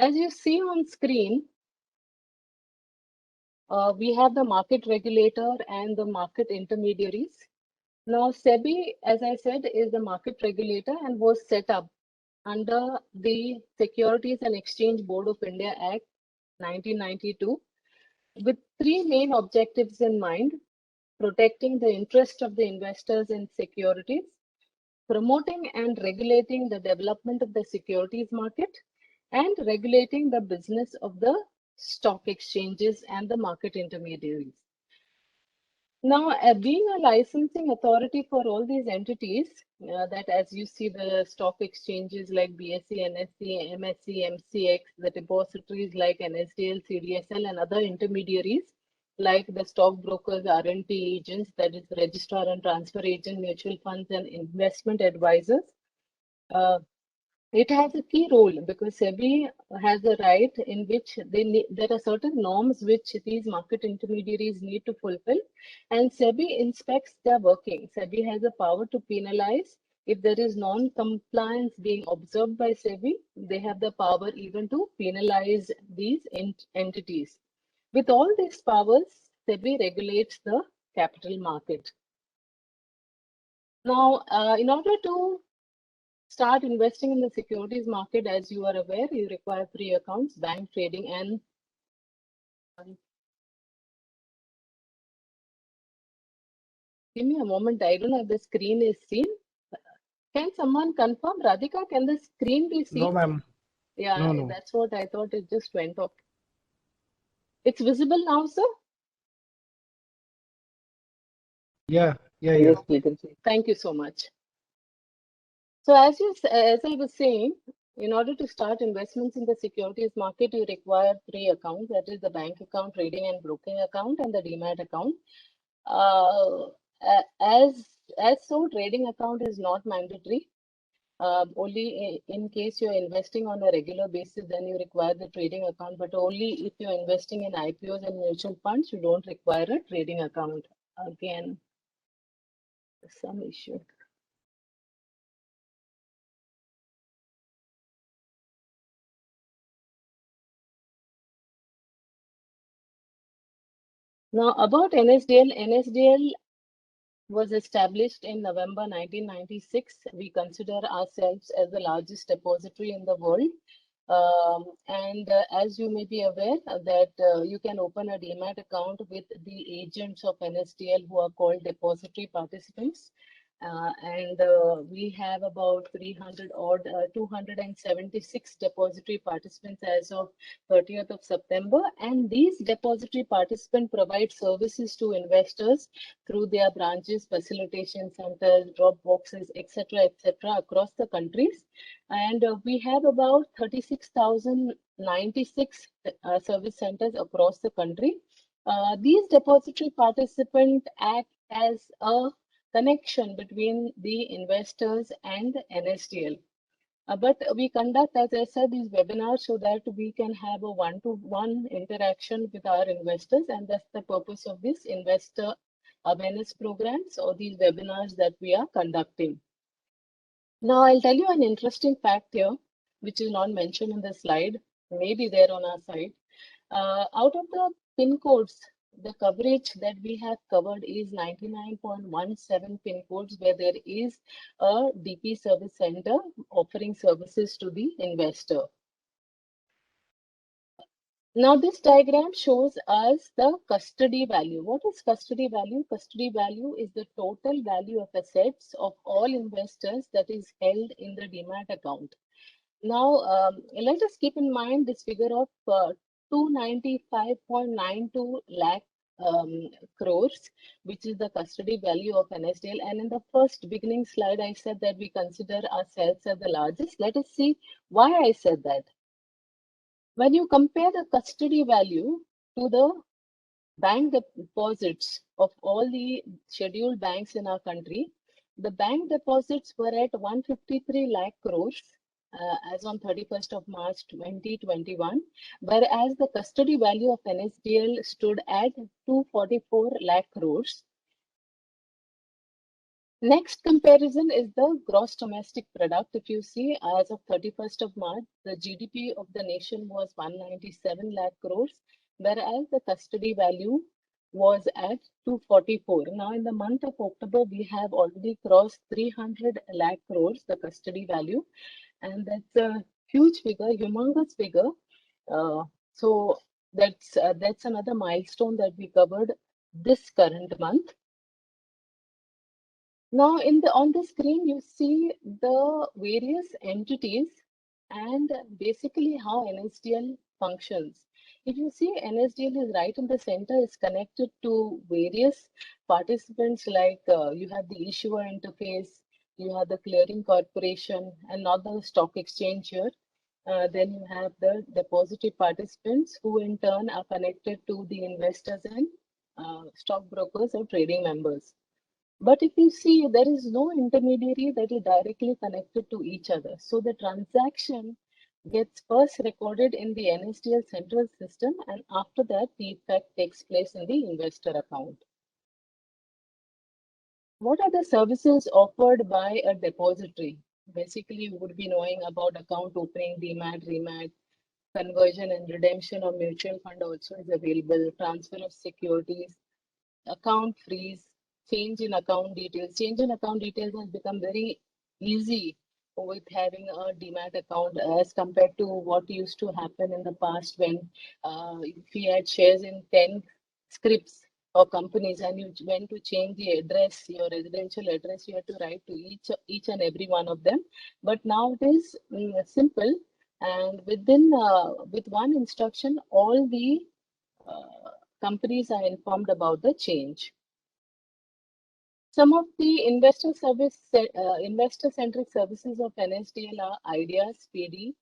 As you see on screen, we have the market regulator and the market intermediaries. Now, SEBI, as I said, is the market regulator and was set up under the Securities and Exchange Board of India Act 1992 with three main objectives in mind: protecting the interest of the investors in securities, promoting and regulating the development of the securities market, and regulating the business of the stock exchanges and the market intermediaries. Now, being a licensing authority for all these entities, that as you see the stock exchanges like BSE, NSE, MSE, MCX, the depositories like NSDL, CDSL, and other intermediaries like the stockbrokers, RNT agents, that is registrar and transfer agent, mutual funds, and investment advisors. It has a key role because SEBI has a right in which there are certain norms which these market intermediaries need to fulfill, and SEBI inspects their working. SEBI has the power to penalize if there is non-compliance being observed by SEBI. They have the power even to penalize these entities. With all these powers, SEBI regulates the capital market. Now, in order to start investing in the securities market, as you are aware, you require three accounts: bank, trading, and give me a moment. I don't know if the screen is seen. Can someone confirm? Radhika, can the screen be seen? No, ma'am. Yeah, No. that's what I thought. It just went off. It's visible now, sir? Yeah. Yes, we can see. Thank you so much. So as I was saying, in order to start investments in the securities market, you require three accounts. That is the bank account, trading and broking account, and the demat account. As so, trading account is not mandatory. Only in case you're investing on a regular basis, then you require the trading account. But only if you're investing in IPOs and mutual funds, you don't require a trading account. Again, some issue. Now, about NSDL. NSDL was established in November 1996. We consider ourselves as the largest depository in the world. As you may be aware that you can open a demat account with the agents of NSDL who are called depository participants. We have about 276 depository participants as of 30th of September. And these depository participants provide services to investors through their branches, facilitation centers, drop boxes, etc., across the countries. And we have about 36,096 service centers across the country. These depository participants act as a connection between the investors and NSDL. But we conduct, as I said, these webinars so that we can have a one-to-one interaction with our investors, and that's the purpose of this investor awareness programs or these webinars that we are conducting. Now, I'll tell you an interesting fact here, which is not mentioned in the slide, maybe there on our side. Out of the PIN codes, the coverage that we have covered is 99.17 PIN codes where there is a DP service center offering services to the investor. Now, this diagram shows us the custody value. What is custody value? Custody value is the total value of assets of all investors that is held in the demat account. Now, let us keep in mind this figure of 295.92 lakh crores, which is the custody value of NSDL. And in the first beginning slide, I said that we consider ourselves as the largest. Let us see why I said that. When you compare the custody value to the bank deposits of all the scheduled banks in our country, the bank deposits were at 153 lakh crores as on 31st of March 2021, whereas the custody value of NSDL stood at 244 lakh crores. Next comparison is the gross domestic product. If you see, as of 31st of March, the GDP of the nation was 197 lakh crores, whereas the custody value was at 244. Now, in the month of October, we have already crossed 300 lakh crores, the custody value, and that's a huge figure, humongous figure. So that's another milestone that we covered this current month. Now, on the screen, you see the various entities and basically how NSDL functions. If you see, NSDL is right in the center, is connected to various participants like you have the issuer interface, you have the clearing corporation, and not the stock exchange here. Then you have the depository participants who in turn are connected to the investors and stockbrokers or trading members. But if you see, there is no intermediary that is directly connected to each other. So the transaction gets first recorded in the NSDL central system, and after that, the effect takes place in the investor account. What are the services offered by a depository? Basically, you would be knowing about account opening, demat, remat, conversion and redemption of mutual fund also is available, transfer of securities, account freeze, change in account details. Change in account details has become very easy with having a demat account as compared to what used to happen in the past when if you had shares in 10 scripts or companies and you went to change the address, your residential address, you had to write to each and every one of them. But now it is simple, and with one instruction, all the companies are informed about the change. Some of the investor-centric services of NSDL are Ideas, PD,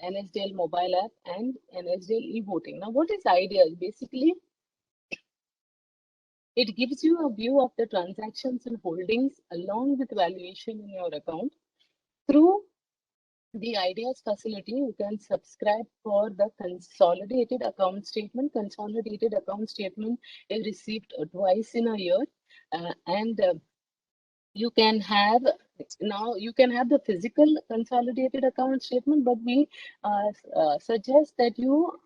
NSDL mobile app, and NSDL e-voting. Now, what is Ideas? Basically, it gives you a view of the transactions and holdings along with valuation in your account. Through the Ideas facility, you can subscribe for the consolidated account statement. Consolidated account statement is received twice in a year, and you can have the physical consolidated account statement, but we suggest that you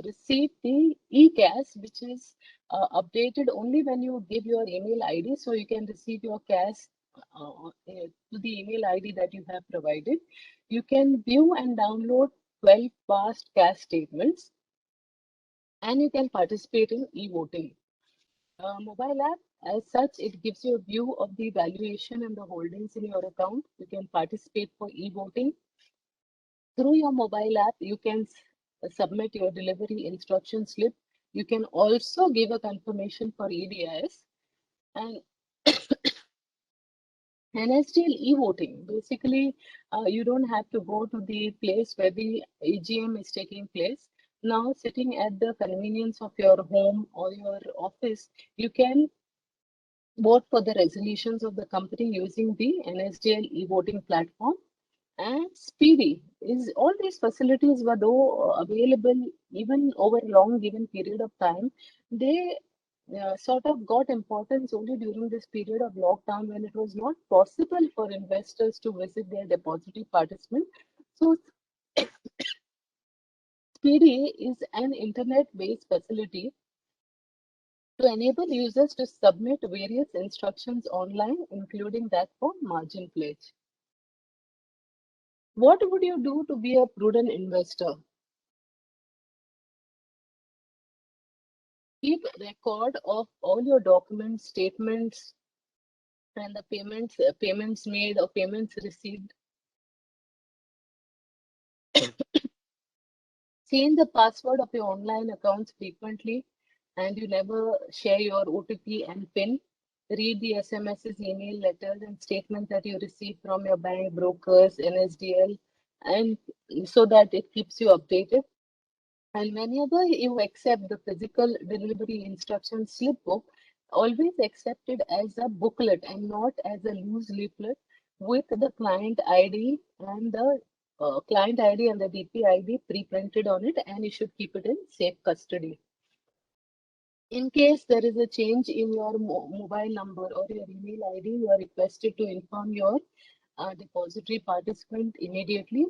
receive the e-CAS, which is updated only when you give your email ID. So you can receive your CAS to the email ID that you have provided. You can view and download 12 past CAS statements, and you can participate in e-voting. Mobile app, as such, it gives you a view of the valuation and the holdings in your account. You can participate for e-voting. Through your mobile app, you can submit your delivery instruction slip. You can also give a confirmation for EDIS. And NSDL e-voting, basically, you don't have to go to the place where the AGM is taking place. Now, sitting at the convenience of your home or your office, you can vote for the resolutions of the company using the NSDL e-voting platform. And speedy is all these facilities were though available even over a long given period of time. They sort of got importance only during this period of lockdown when it was not possible for investors to visit their depository participant. So Speedy is an internet-based facility to enable users to submit various instructions online, including that for margin pledge. What would you do to be a prudent investor? Keep record of all your documents, statements, and the payments made or payments received. Change the password of your online accounts frequently, and you never share your OTP and PIN. Read the SMSs, email, letters, and statements that you receive from your bank, brokers, NSDL, and so that it keeps you updated. And whenever you accept the physical delivery instruction slip book, always accept it as a booklet and not as a loose leaflet with the client ID and the client ID and the DP ID pre-printed on it, and you should keep it in safe custody. In case there is a change in your mobile number or your email ID, you are requested to inform your depository participant immediately,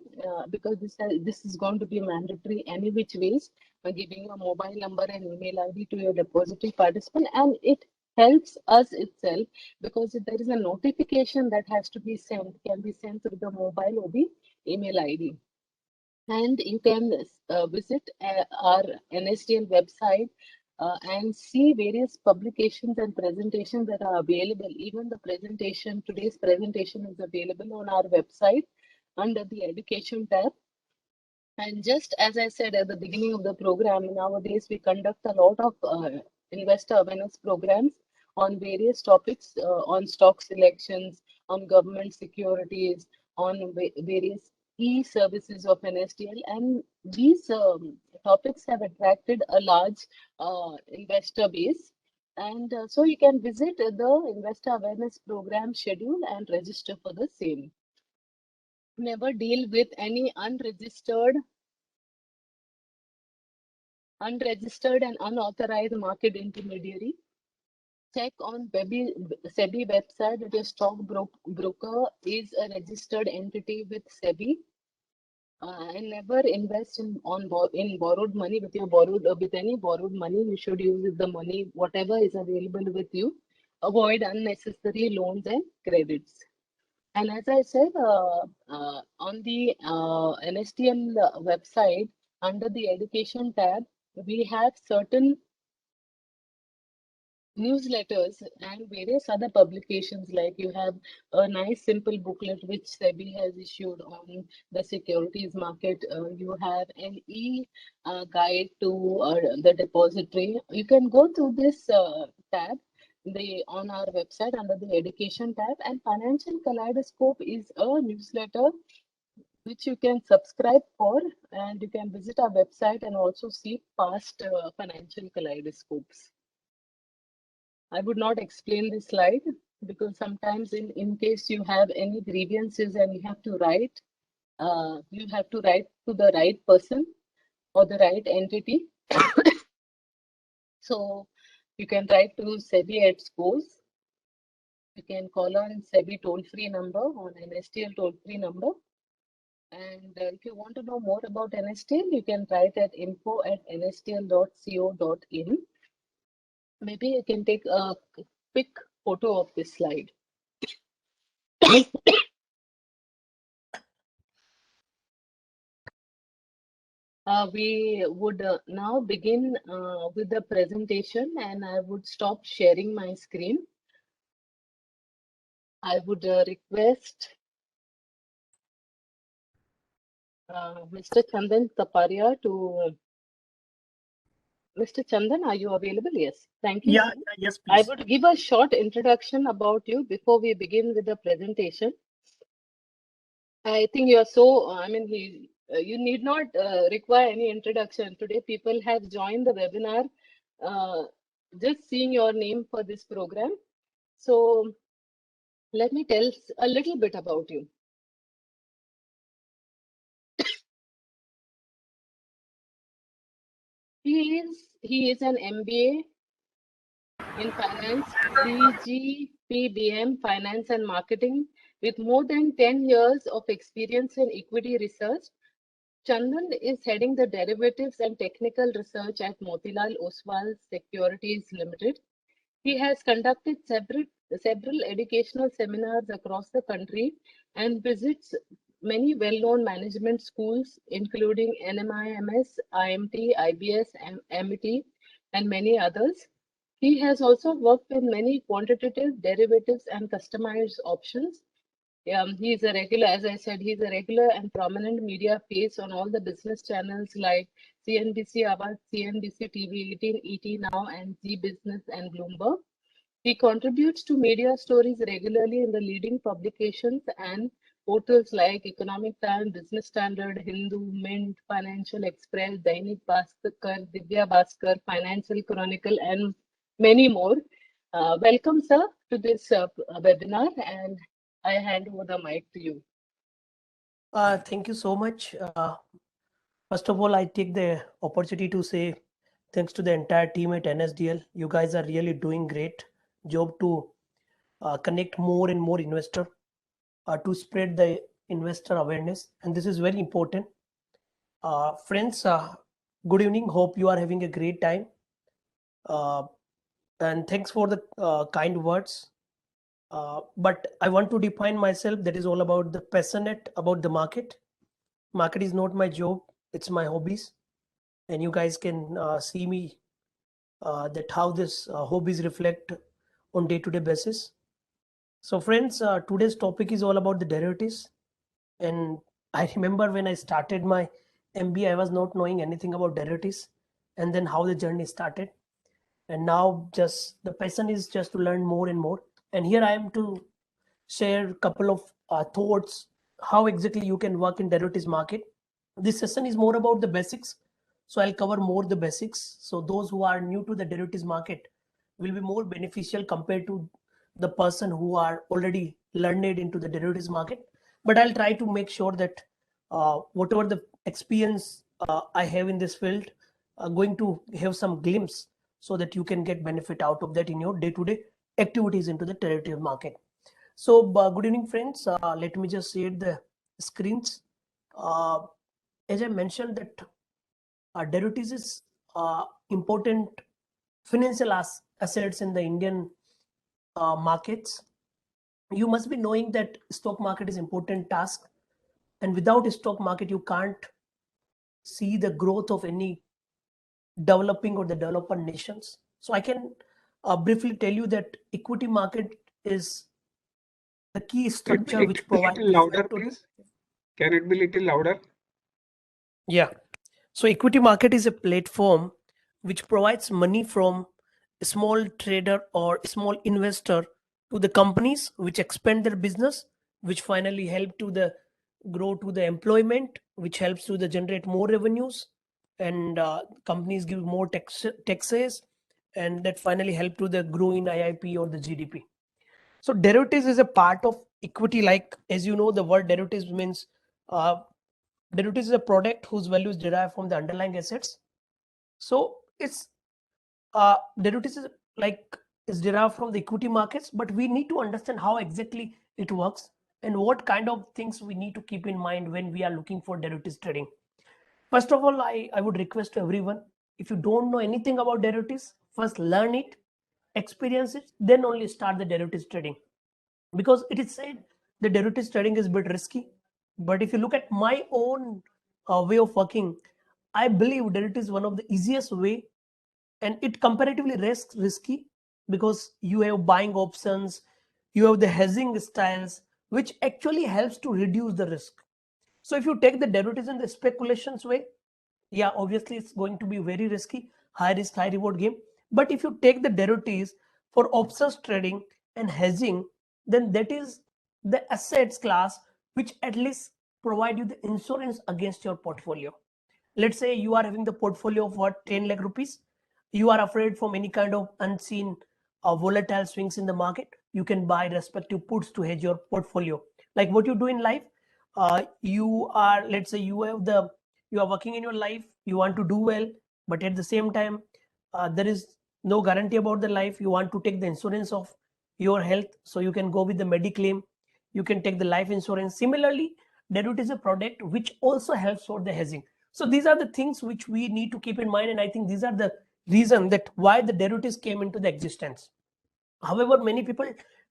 because this is going to be mandatory any which ways, giving your mobile number and email ID to your depository participant, and it helps us itself because if there is a notification that has to be sent, can be sent through the mobile or the email ID. And you can visit our NSDL website and see various publications and presentations that are available. Even the presentation, today's presentation is available on our website under the Education tab. And just as I said at the beginning of the program, nowadays we conduct a lot of investor awareness programs on various topics, on stock selections, on government securities, on various e-services of NSDL. And these topics have attracted a large investor base. And so you can visit the investor awareness program schedule and register for the same. Never deal with any unregistered and unauthorized market intermediary. Check on SEBI website that your stockbroker is a registered entity with SEBI. And never invest in borrowed money with any borrowed money. You should use the money whatever is available with you. Avoid unnecessary loans and credits. And as I said, on the NSDL website under the Education tab, we have certain newsletters and various other publications. Like you have a nice simple booklet which SEBI has issued on the securities market. You have an guide to the depository. You can go to this tab on our website under the Education tab, and Financial Kaleidoscope is a newsletter which you can subscribe for, and you can visit our website and also see past Financial Kaleidoscopes. I would not explain this slide because sometimes in case you have any grievances and you have to write to the right person or the right entity. So you can write to SEBI at SCORES. You can call on SEBI toll-free number, on NSDL toll-free number. And if you want to know more about NSDL, you can write at info@nsdl.co.in. Maybe you can take a quick photo of this slide. We would now begin with the presentation, and I would stop sharing my screen. I would request Mr. Chandan Taparia to. Mr. Chandan, are you available? Yes. Thank you. Yeah, yes, I please. would give a short introduction about you before we begin with the presentation. I think you are so, you need not require any introduction. Today, people have joined the webinar just seeing your name for this program. So let me tell a little bit about you. He is an MBA in finance, CGPBM finance and marketing, with more than 10 years of experience in equity research. Chandan is heading the derivatives and technical research at Motilal Oswal Securities Limited. He has conducted several educational seminars across the country and visits many well-known management schools, including NMIMS, IMT, IBS, MIT, and many others. He has also worked with many quantitative derivatives and customized options. He is a regular, as I said, he's a regular and prominent media face on all the business channels like CNBC, Awaaz, CNBC TV 18, ET Now, and Zee Business and Bloomberg. He contributes to media stories regularly in the leading publications and portals like Economic Times, Business Standard, Hindu, Mint, Financial Express, Dainik Bhaskar, Divya Bhaskar, Financial Chronicle, and many more. Welcome, sir, to this webinar, and I hand over the mic to you. Thank you so much. First of all, I take the opportunity to say Thanks to the entire team at NSDL. You guys are really doing great job to connect more and more investor to spread the investor awareness, and this is very important. Friends, good evening. Hope you are having a great time. And thanks for the kind words. But I want to define myself. That is all about the passionate about the market. Market is not my job; it's my hobbies, and you guys can see me that how this hobbies reflect on day-to-day basis. So, friends, today's topic is all about the derivatives. And I remember when I started my MBA, I was not knowing anything about derivatives, and then how the journey started. And now, just the passion is just to learn more and more. And here I am to share a couple of thoughts how exactly you can work in derivatives market. This session is more about the basics, so I'll cover more the basics. So those who are new to the derivatives market will be more beneficial compared to the person who are already learned into the derivatives market. But I'll try to make sure that whatever the experience I have in this field, going to have some glimpse so that you can get benefit out of that in your day-to-day activities into the derivative market. So, good evening, friends. Let me just share the screens. Uh, as I mentioned, that derivatives is important financial assets in the Indian markets. You must be knowing that stock market is important task, and without a stock market, you can't see the growth of any developing or the developer nations. So I can briefly tell you that equity market is the key structure which provides little louder, please. Can it be little louder? Yeah. So equity market is a platform which provides money from a small trader or a small investor to the companies which expand their business, which finally help to the grow to the employment, which helps to the generate more revenues, and companies give more taxes, and that finally help to the grow in IIP or the GDP. So derivatives is a part of equity. Like as you know, the word derivatives means uh, derivatives is a product whose value is derived from the underlying assets. So it's derivatives is like is derived from the equity markets, but we need to understand how exactly it works and what kind of things we need to keep in mind when we are looking for derivatives trading. First of all, I would request to everyone, if you don't know anything about derivatives, first learn it, experience it, then only start the derivatives trading. Because it is said the derivatives trading is a bit risky. But if you look at my own way of working, I believe derivatives is one of the easiest way, and it comparatively risky because you have buying options, you have the hedging styles, which actually helps to reduce the risk. So if you take the derivatives in the speculations way, yeah, obviously it's going to be very risky, high risk, high reward game. But if you take the derivatives for options trading and hedging, then that is the assets class which at least provide you the insurance against your portfolio. Let's say you are having the portfolio of what 10 lakh rupees. You are afraid from any kind of unseen volatile swings in the market. You can buy respective puts to hedge your portfolio. Like what you do in life, you are, let's say you are working in your life, you want to do well, but at the same time there is no guarantee about the life. You want to take the insurance of your health, so you can go with the mediclaim, you can take the life insurance. Similarly, derivative is a product which also helps for the hedging. So these are the things which we need to keep in mind, and I think these are the reason that why the derivatives came into the existence. However, many people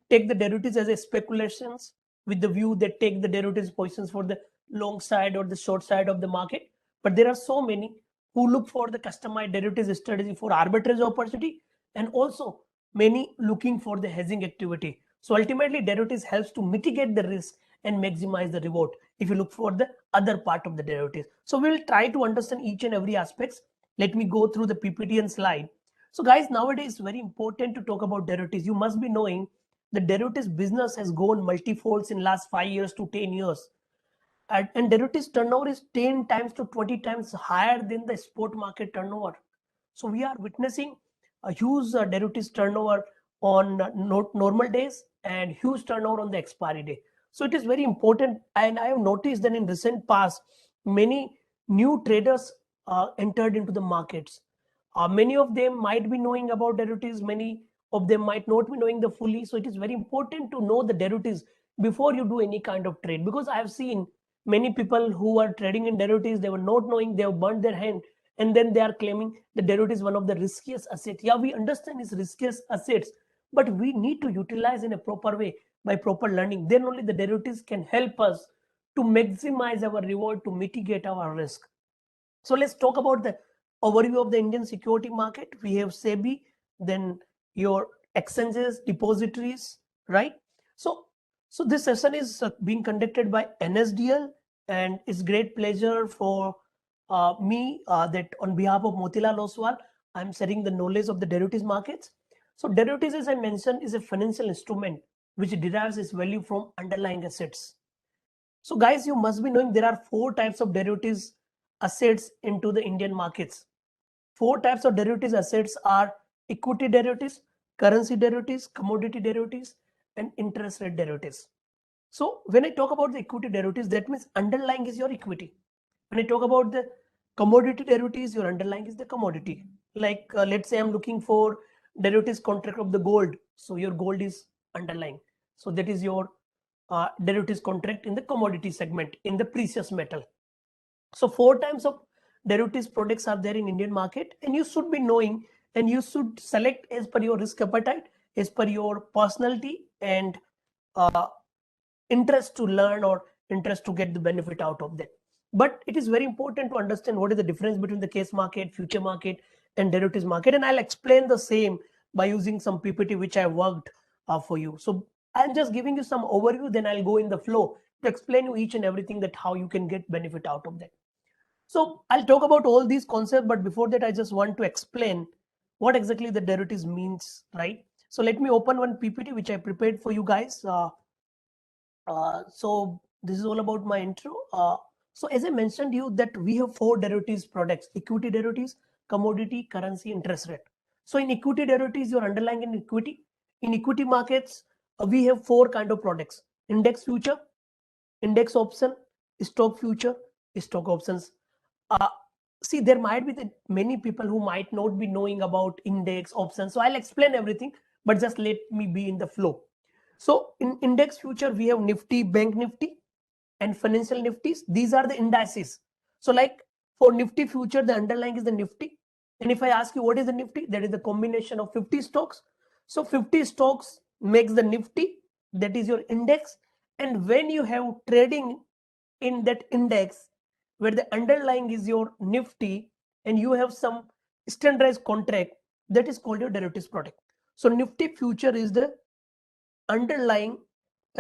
take the derivatives as a speculations, with the view that take the derivatives positions for the long side or the short side of the market. But there are so many who look for the customized derivatives strategy for arbitrage opportunity, and also many looking for the hedging activity. So ultimately, derivatives helps to mitigate the risk and maximize the reward if you look for the other part of the derivatives. So we'll try to understand each and every aspects. Let me go through the PPT and slide. So guys, nowadays it's very important to talk about derivatives. You must be knowing the derivatives business has grown multifolds in last 5 years to 10 years. And derivatives turnover is 10 times to 20 times higher than the spot market turnover. So we are witnessing a huge derivatives turnover on normal days and huge turnover on the expiry day. So it is very important. And I have noticed that in recent past, many new traders entered into the markets. Many of them might be knowing about derivatives, many of them might not be knowing the fully. So it is very important to know the derivatives before you do any kind of trade, because I have seen many people who are trading in derivatives, they were not knowing, they have burnt their hand, and then they are claiming the derivative is one of the riskiest assets. Yeah, we understand it's riskiest assets, but we need to utilize in a proper way by proper learning. Then only the derivatives can help us to maximize our reward, to mitigate our risk. So let's talk about the overview of the Indian security market. We have SEBI, then your exchanges, depositories, right? So this session is being conducted by NSDL, and it's great pleasure for me that on behalf of Motilal Oswal, I'm sharing the knowledge of the derivatives markets. So derivatives, as I mentioned, is a financial instrument which derives its value from underlying assets. So guys, you must be knowing there are 4 types of derivatives assets into the Indian markets. 4 types of derivatives assets are equity derivatives, currency derivatives, commodity derivatives, and interest rate derivatives. So when I talk about the equity derivatives, that means underlying is your equity. When I talk about the commodity derivatives, your underlying is the commodity. Like let's say I'm looking for derivatives contract of the gold. So your gold is underlying. So that is your derivatives contract in the commodity segment in the precious metal. So 4 types of derivatives products are there in Indian market, and you should be knowing, and you should select as per your risk appetite, as per your personality and interest to learn or interest to get the benefit out of that. But it is very important to understand what is the difference between the case market, future market, and derivatives market, and I'll explain the same by using some PPT which I worked for you. So I'm just giving you some overview, then I'll go in the flow to explain you each and everything that how you can get benefit out of that. So I'll talk about all these concepts, but before that, I just want to explain what exactly the derivatives means, right? So let me open one PPT which I prepared for you guys. So this is all about my intro. So as I mentioned you that we have 4 derivatives products: equity derivatives, commodity, currency, interest rate. So in equity derivatives, you're underlying in equity. In equity markets, we have 4 kind of products: index future, index option, stock future, stock options. Uh, See, there might be many people who might not be knowing about index options. So I'll explain everything, but just let me be in the flow. So in index future, we have Nifty, Bank Nifty, and Financial Nifties. These are the indices. So like for Nifty future, the underlying is the Nifty. And if I ask you what is the Nifty, that is the combination of 50 stocks. So 50 stocks makes the Nifty, that is your index. And when you have trading in that index, where the underlying is your Nifty, and you have some standardized contract, that is called your derivatives product. So Nifty future is the underlying.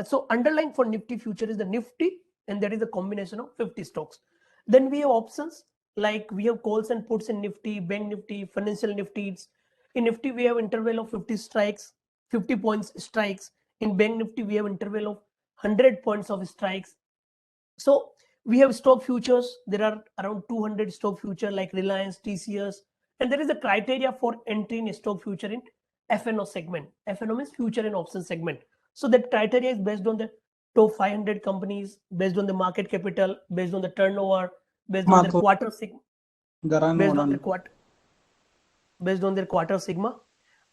So underlying for Nifty future is the Nifty, and that is a combination of 50 stocks. Then we have options, like we have calls and puts in Nifty, Bank Nifty, Financial Nifties. In Nifty, we have interval of 50 strikes, 50 points strikes. In Bank Nifty, we have interval of 100 points of strikes. So we have stock futures. There are around 200 stock future like Reliance, TCS, and there is a criteria for entry in stock future in FNO segment. FNO means future and option segment. So that criteria is based on the top 500 companies, based on the market capital, based on the turnover, based on their quarter sigma, based on their quarter sigma,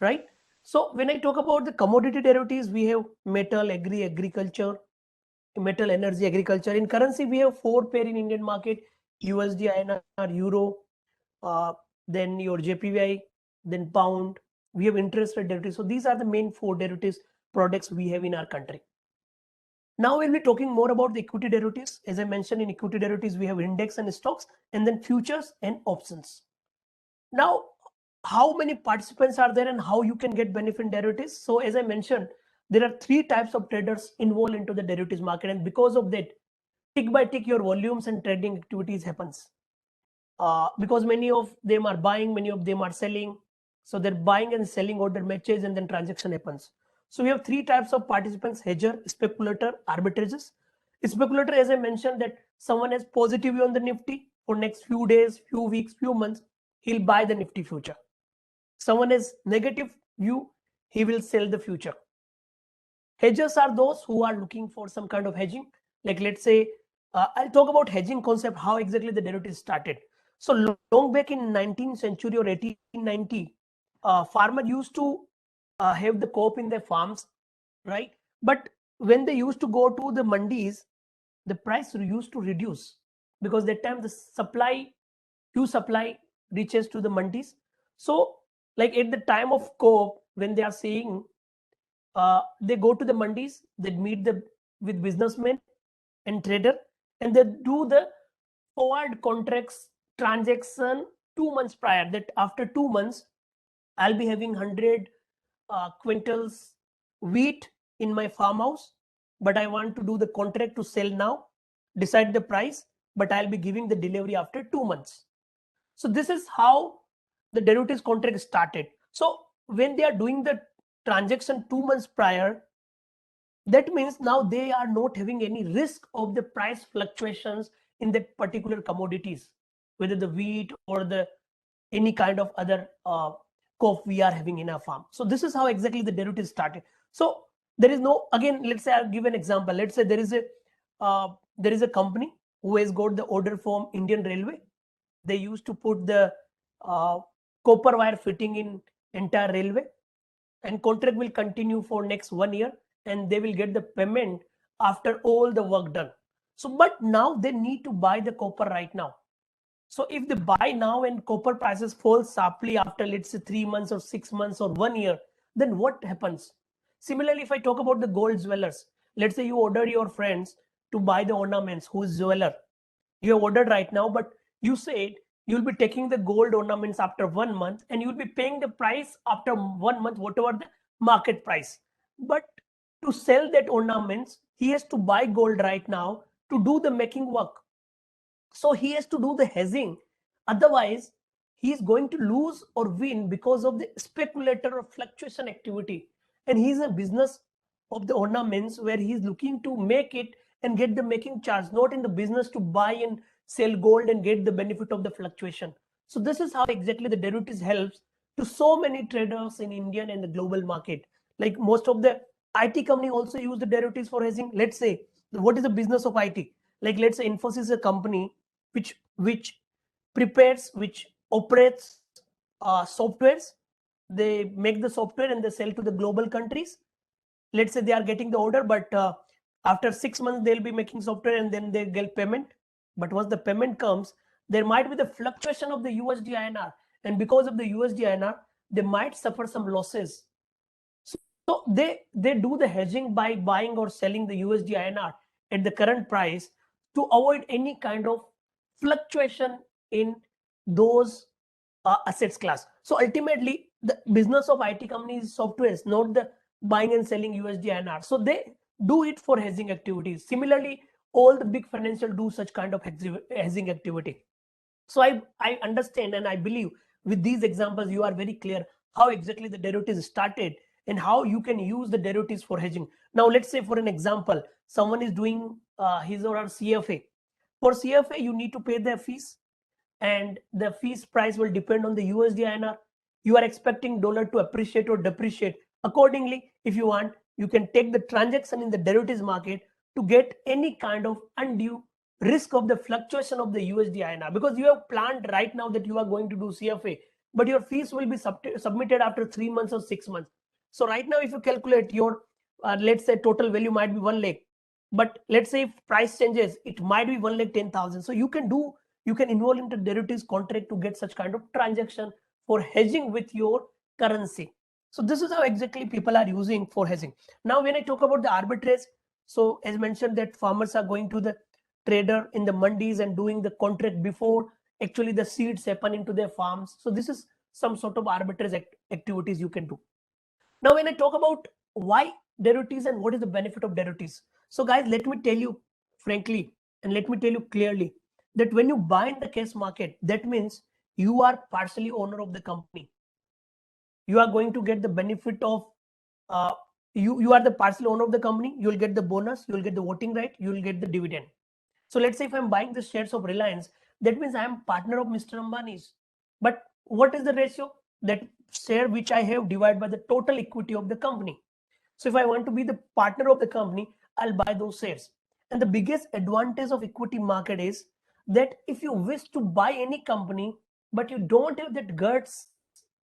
right? So when I talk about the commodity derivatives, we have metal, agriculture, metal, energy, agriculture. In currency, we have 4 pair in Indian market: USD, INR, Euro, then your JPY, then pound. We have interest rate derivatives. So these are the main 4 derivatives products we have in our country. Now we'll be talking more about the equity derivatives. As I mentioned, in equity derivatives, we have index and stocks, and then futures and options. Now, how many participants are there and how you can get benefit in derivatives? So as I mentioned, there are 3 types of traders involved into the derivatives market, and because of that, tick by tick, your volumes and trading activities happens. Because many of them are buying, many of them are selling. So they're buying and selling order matches, and then transaction happens. So we have 3 types of participants: hedger, speculator, arbitrages. Speculator, as I mentioned, that someone has positive view on the Nifty for next few days, few weeks, few months, he'll buy the Nifty future. Someone has negative view, he will sell the future. Hedgers are those who are looking for some kind of hedging. Like let's say, I'll talk about hedging concept, how exactly the derivative started. So long back in 19th century or 1890, farmer used to have the crop in their farms, right? But when they used to go to the mandis, the price used to reduce because that time the huge supply reaches to the mandis. So like at the time of crop, when they are saying they go to the mandis, they meet with businessmen and trader, and they do the forward contracts transaction 2 months prior, that after 2 months I'll be having 100 quintals wheat in my farmhouse, but I want to do the contract to sell now, decide the price, but I'll be giving the delivery after 2 months. So this is how the derivatives contract started. So when they are doing the transaction 2 months prior, that means now they are not having any risk of the price fluctuations in that particular commodities, whether the wheat or the any kind of other crop we are having in our farm. So this is how exactly the derivatives started. So there is no, again, let's say I'll give an example. Let's say there is a company who has got the order from Indian Railway. They used to put the copper wire fitting in entire railway, and contract will continue for next 1 year, and they will get the payment after all the work done. So but now they need to buy the copper right now. So if they buy now and copper prices fall sharply after, let's say, 3 months or 6 months or 1 year, then what happens? Similarly, if I talk about the gold jewelers, let's say you order your friends to buy the ornaments, who is jeweler. You have ordered right now, but you said you'll be taking the gold ornaments after 1 month, and you'll be paying the price after 1 month, whatever the market price. But to sell that ornaments, he has to buy gold right now to do the making work. So he has to do the hedging. Otherwise, he is going to lose or win because of the speculator or fluctuation activity. And he's a business of the ornaments where he's looking to make it and get the making charge, not in the business to buy and sell gold and get the benefit of the fluctuation. So this is how exactly the derivatives helps to so many traders in Indian and the global market. Like most of the IT company also use the derivatives for hedging. Let's say, what is the business of IT? Like let's say Infosys is a company which prepares, which operates softwares. They make the software and they sell to the global countries. Let's say they are getting the order, but after 6 months they'll be making software and then they get payment. But once the payment comes, there might be the fluctuation of the USD INR, and because of the USD INR, they might suffer some losses. So they do the hedging by buying or selling the USD INR at the current price to avoid any kind of fluctuation in those assets class. So ultimately, the business of IT companies is software, not the buying and selling USD INR. So they do it for hedging activities. Similarly, all the big financial do such kind of hedging activity. So I understand and I believe with these examples, you are very clear how exactly the derivatives started and how you can use the derivatives for hedging. Now, let's say for an example, someone is doing his or her CFA. For CFA, you need to pay their fees, and the fees price will depend on the USD INR. You are expecting dollar to appreciate or depreciate. Accordingly, if you want, you can take the transaction in the derivatives market to get any kind of undue risk of the fluctuation of the USD INR, because you have planned right now that you are going to do CFA, but your fees will be submitted after 3 months or 6 months. So right now, if you calculate your, let's say total value might be 1 lakh, but let's say if price changes, it might be 1,10,000. So you can involve into derivatives contract to get such kind of transaction for hedging with your currency. So this is how exactly people are using for hedging. Now, when I talk about the arbitrage, so as mentioned that farmers are going to the trader in the mandis and doing the contract before actually the seeds happen into their farms. So this is some sort of arbitrage activities you can do. Now, when I talk about why derivatives and what is the benefit of derivatives. So guys, let me tell you frankly, and let me tell you clearly that when you buy in the cash market, that means you are partially owner of the company. You are going to get the benefit of, you are the partial owner of the company. You will get the bonus, you will get the voting right, you will get the dividend. So let's say if I'm buying the shares of Reliance, that means I am partner of Mr. Ambani's. But what is the ratio? That share which I have divided by the total equity of the company. So if I want to be the partner of the company, I'll buy those shares. And the biggest advantage of equity market is that if you wish to buy any company, but you don't have that guts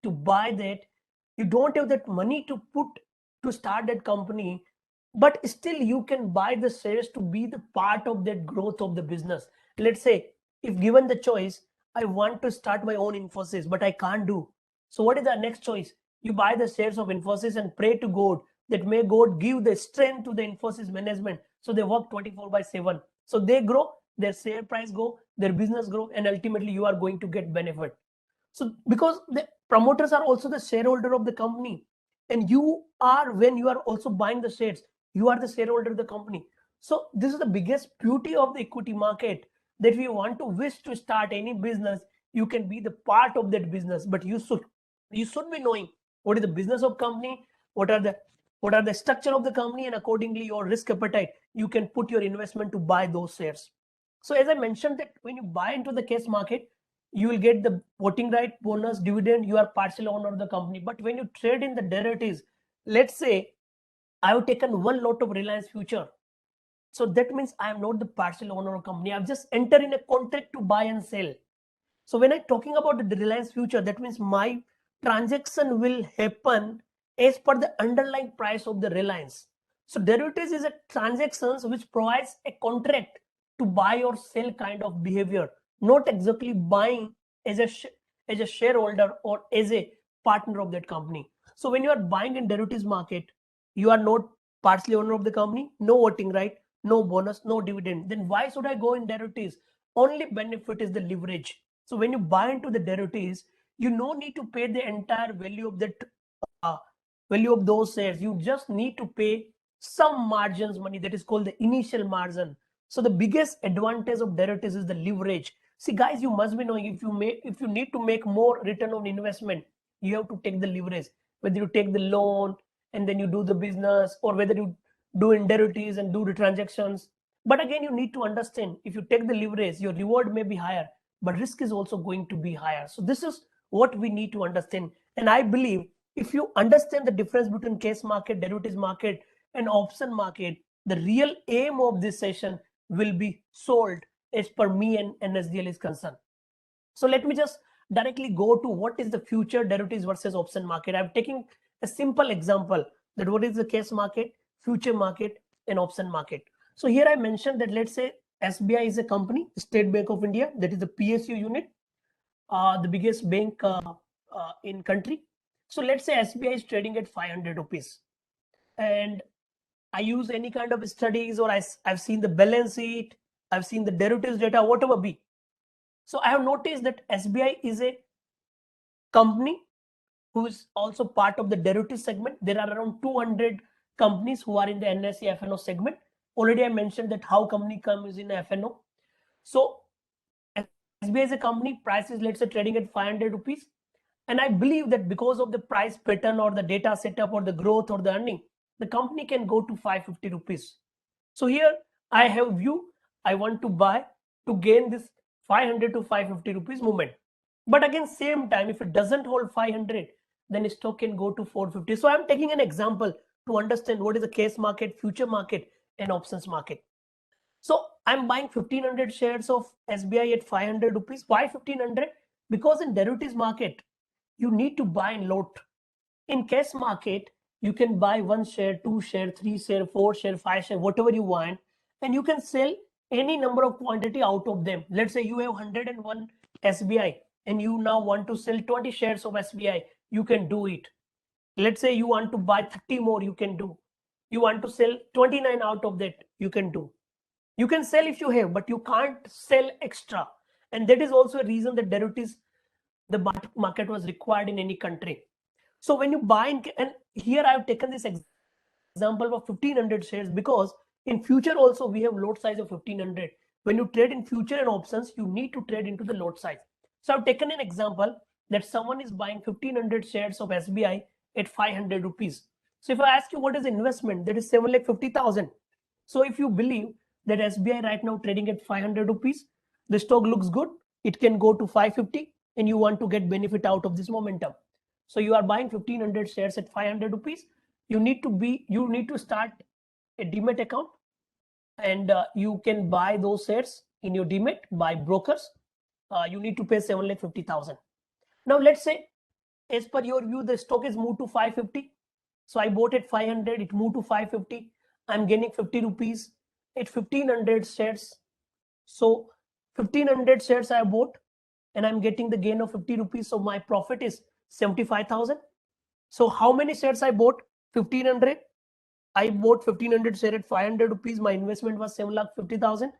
to buy that, you don't have that money to put to start that company, but still you can buy the shares to be the part of that growth of the business. Let's say if given the choice, I want to start my own Infosys, but I can't do. So what is the next choice? You buy the shares of Infosys and pray to God that may God give the strength to the Infosys management so they work 24/7. So they grow, their share price go, their business grow, and ultimately you are going to get benefit. So because the promoters are also the shareholder of the company, and you are, when you are also buying the shares, you are the shareholder of the company. So this is the biggest beauty of the equity market, that if you want to wish to start any business, you can be the part of that business, but you should be knowing what is the business of company, what are the structure of the company, and accordingly your risk appetite, you can put your investment to buy those shares. So as I mentioned, that when you buy into the cash market, you will get the voting right, bonus, dividend, you are partial owner of the company. But when you trade in the derivatives, let's say I have taken one lot of Reliance Future, so that means I am not the partial owner of company. I've just entered in a contract to buy and sell. So when I'm talking about the Reliance Future, that means my transaction will happen as per the underlying price of the Reliance. So derivatives is a transactions which provides a contract to buy or sell kind of behavior, not exactly buying as a shareholder or as a partner of that company. So when you are buying in derivatives market, you are not partially owner of the company, no voting right, no bonus, no dividend. Then why should I go in derivatives? Only benefit is the leverage. So when you buy into the derivatives, you no need to pay the entire value of that value of those shares. You just need to pay some margins money, that is called the initial margin. So the biggest advantage of derivatives is the leverage. See guys, you must be knowing, if you need to make more return on investment, you have to take the leverage, whether you take the loan and then you do the business, or whether you do in derivatives and do the transactions. But again, you need to understand, if you take the leverage, your reward may be higher, but risk is also going to be higher. So this is what we need to understand. And I believe if you understand the difference between cash market, derivatives market, and option market, the real aim of this session will be solved as per me and NSDL is concerned. So let me just directly go to what is the future derivatives versus option market. I'm taking a simple example, that what is the cash market, future market, and option market. So here I mentioned that, let's say SBI is a company, State Bank of India, that is the PSU unit, the biggest bank in country. So let's say SBI is trading at 500 rupees, and I use any kind of studies, or I've seen the balance sheet, I've seen the derivatives data, whatever be. So I have noticed that SBI is a company who is also part of the derivative segment. There are around 200 companies who are in the NSE FNO segment. Already I mentioned that how company comes in FNO. So SBI is a company, price is, let's say, trading at 500 rupees. And I believe that because of the price pattern or the data setup or the growth or the earning, the company can go to 550 rupees. So here I have view, I want to buy to gain this 500 to 550 rupees movement. But again, same time, if it doesn't hold 500, then stock can go to 450. So I'm taking an example to understand what is the case market, future market, and options market. So I'm buying 1500 shares of SBI at 500 rupees. Why 1500? Because in derivatives market, you need to buy in lot. In cash market, you can buy 1 share, 2 share, 3 share, 4 share, 5 share, whatever you want, and you can sell any number of quantity out of them. Let's say you have 101 SBI and you now want to sell 20 shares of SBI, you can do it. Let's say you want to buy 30 more, you can do. You want to sell 29 out of that, you can do. You can sell if you have, but you can't sell extra. And that is also a reason that derivatives, the market was required in any country. So when you buy in, and here I have taken this example of 1500 shares, because in future also we have lot size of 1500. When you trade in future and options, you need to trade into the lot size. So I've taken an example that someone is buying 1500 shares of SBI at 500 rupees. So if I ask you what is investment, that is 7,50,000. So if you believe that SBI right now trading at 500 rupees, the stock looks good, it can go to 550, and you want to get benefit out of this momentum. So you are buying 1500 shares at 500 rupees. You need to start a demat account, and you can buy those shares in your demat by brokers, you need to pay 7,50,000. Now let's say, as per your view, the stock is moved to 550. So I bought at 500, it moved to 550. I'm gaining 50 rupees at 1500 shares. So 1500 shares I bought and I'm getting the gain of 50 rupees. So my profit is 75,000. So how many shares I bought? 1500. I bought 1500 share at 500 rupees. My investment was 7,50,000.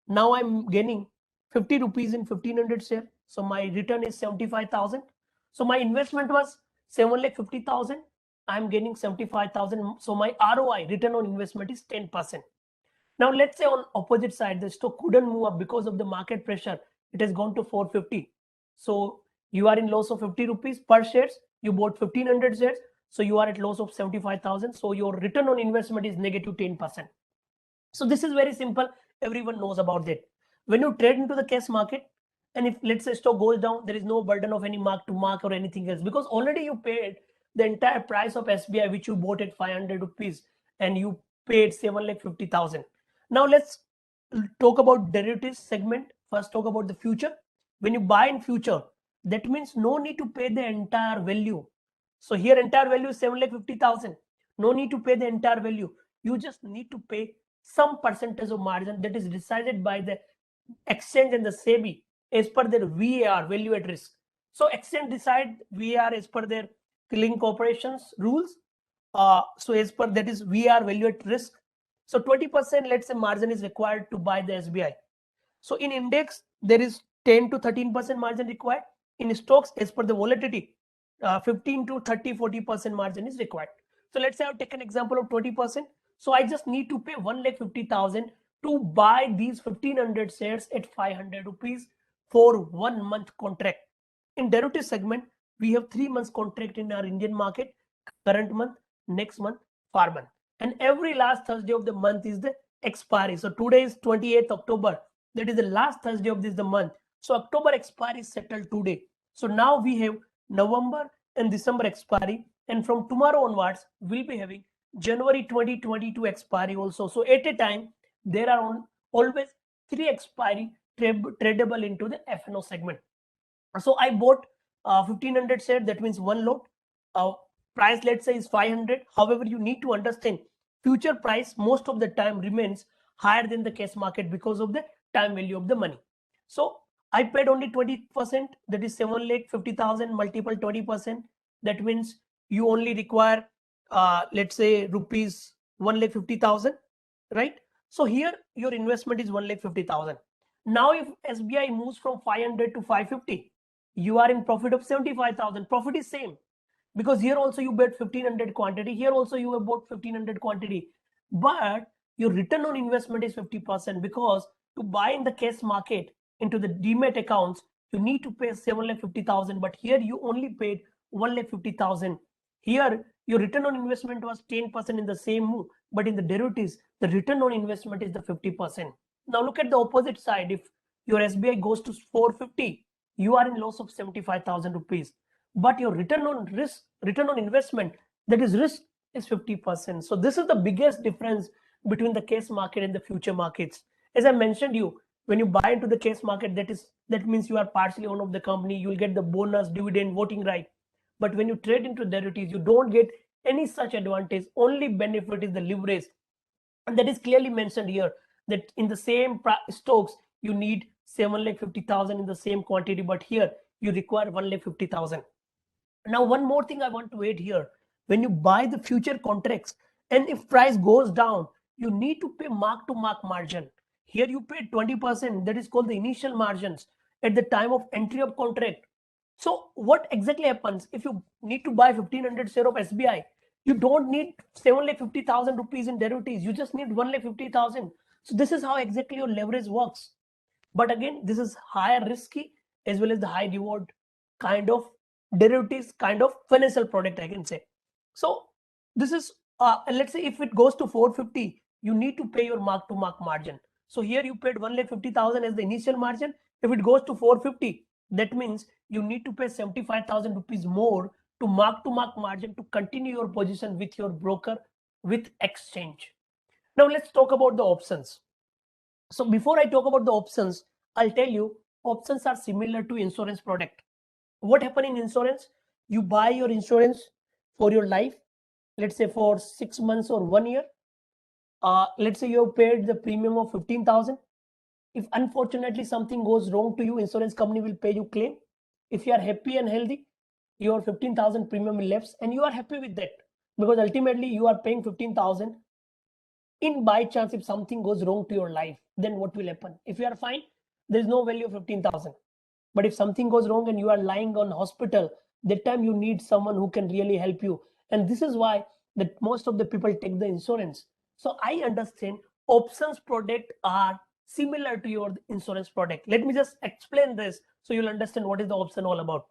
Now I'm gaining 50 rupees in 1500 share. So my return is 75,000. So my investment was 7,50,000. I'm gaining 75,000. So my ROI, return on investment, is 10%. Now let's say on opposite side, the stock couldn't move up because of the market pressure. It has gone to 450. So you are in loss of 50 rupees per shares. You bought 1500 shares. So you are at loss of 75,000. So your return on investment is negative 10%. So this is very simple. Everyone knows about that. When you trade into the cash market, and if let's say stock goes down, there is no burden of any mark to mark or anything else, because already you paid the entire price of SBI, which you bought at 500 rupees, and you paid 7,50,000. Now let's talk about derivatives segment. First, talk about the future. When you buy in future, that means no need to pay the entire value. So here entire value is 7,50,000. No need to pay the entire value. You just need to pay some percentage of margin that is decided by the exchange and the SEBI as per their VAR, value at risk. So exchange decide VAR as per their clearing corporations rules. So as per that is VAR, value at risk. So 20%, let's say, margin is required to buy the SBI. So in index, there is 10 to 13% margin required. In stocks, as per the volatility, 15 to 30, 40% margin is required. So let's say I've taken example of 20%. So I just need to pay 1,50,000 to buy these 1500 shares at 500 rupees for 1 month contract. In derivative segment, we have 3 months contract in our Indian market: current month, next month, far month. And every last Thursday of the month is the expiry. So today is 28th October. That is the last Thursday of the month. So October expiry is settled today. So now we have November and December expiry. And from tomorrow onwards, we'll be having January 2022 expiry also. So at a time, there are always 3 expiry tradable into the FNO segment. So I bought 1500 share. That means 1 lot. Price, let's say, is 500. However, you need to understand future price most of the time remains higher than the cash market because of the time value of the money. So I paid only 20%. That is 7,50,000 multiple 20%. That means you only require, let's say, rupees 1,50,000, right? So here your investment is 1,50,000. Now if SBI moves from 500 to 550, you are in profit of 75,000. Profit is same, because here also you bet 1500 quantity, here also you have bought 1500 quantity, but your return on investment is 50%, because to buy in the cash market into the demat accounts, you need to pay 7,50,000, but here you only paid 1,50,000. Here your return on investment was 10% in the same move, but in the derivatives, the return on investment is the 50%. Now look at the opposite side. If your SBI goes to 450, you are in loss of 75,000 rupees. But your return on investment, that is risk, is 50%. So this is the biggest difference between the cash market and the future markets. As I mentioned you, when you buy into the cash market, that means you are partially owner of the company. You will get the bonus, dividend, voting right. But when you trade into derivatives, you don't get any such advantage. Only benefit is the leverage. And that is clearly mentioned here, that in the same stocks, you need 7,50,000 in the same quantity, but here you require 1,50,000. Now, one more thing I want to add here. When you buy the future contracts, and if price goes down, you need to pay mark to mark margin. Here you pay 20%, that is called the initial margins at the time of entry of contract. So what exactly happens if you need to buy 1500 share of SBI? You don't need 7,50,000 rupees in derivatives. You just need 1,50,000. So this is how exactly your leverage works. But again, this is higher risky as well as the high reward kind of derivatives, kind of financial product, I can say. So this is, let's say if it goes to 450, you need to pay your mark to mark margin. So here you paid 1,50,000 as the initial margin. If it goes to 450, that means you need to pay 75,000 rupees more to mark margin to continue your position with your broker, with exchange. Now let's talk about the options. So before I talk about the options, I'll tell you options are similar to insurance product. What happen in insurance? You buy your insurance for your life, let's say for 6 months or 1 year. Let's say you have paid the premium of 15,000. If unfortunately something goes wrong to you, insurance company will pay you claim. If you are happy and healthy, your 15,000 premium will lapse and you are happy with that, because ultimately you are paying 15,000. In by chance if something goes wrong to your life, then what will happen? If you are fine, there is no value of 15,000. But if something goes wrong and you are lying on hospital, that time you need someone who can really help you. And this is why that most of the people take the insurance. So I understand options product are similar to your insurance product. Let me just explain this so you'll understand what is the option all about.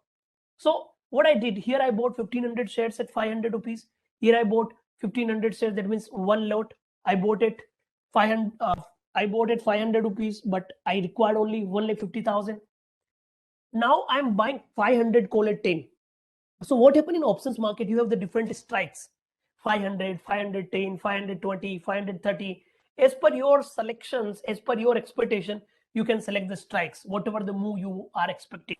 So what I did here, I bought 1500 shares at 500 rupees. Here I bought 1500 shares, that means one lot. I bought it 500. I bought it 500 rupees, but I required only 50,000. Now I'm buying 500 call at 10. So what happened in options market? You have the different strikes: 500, 510, 520, 530. As per your selections, as per your expectation, you can select the strikes, whatever the move you are expecting.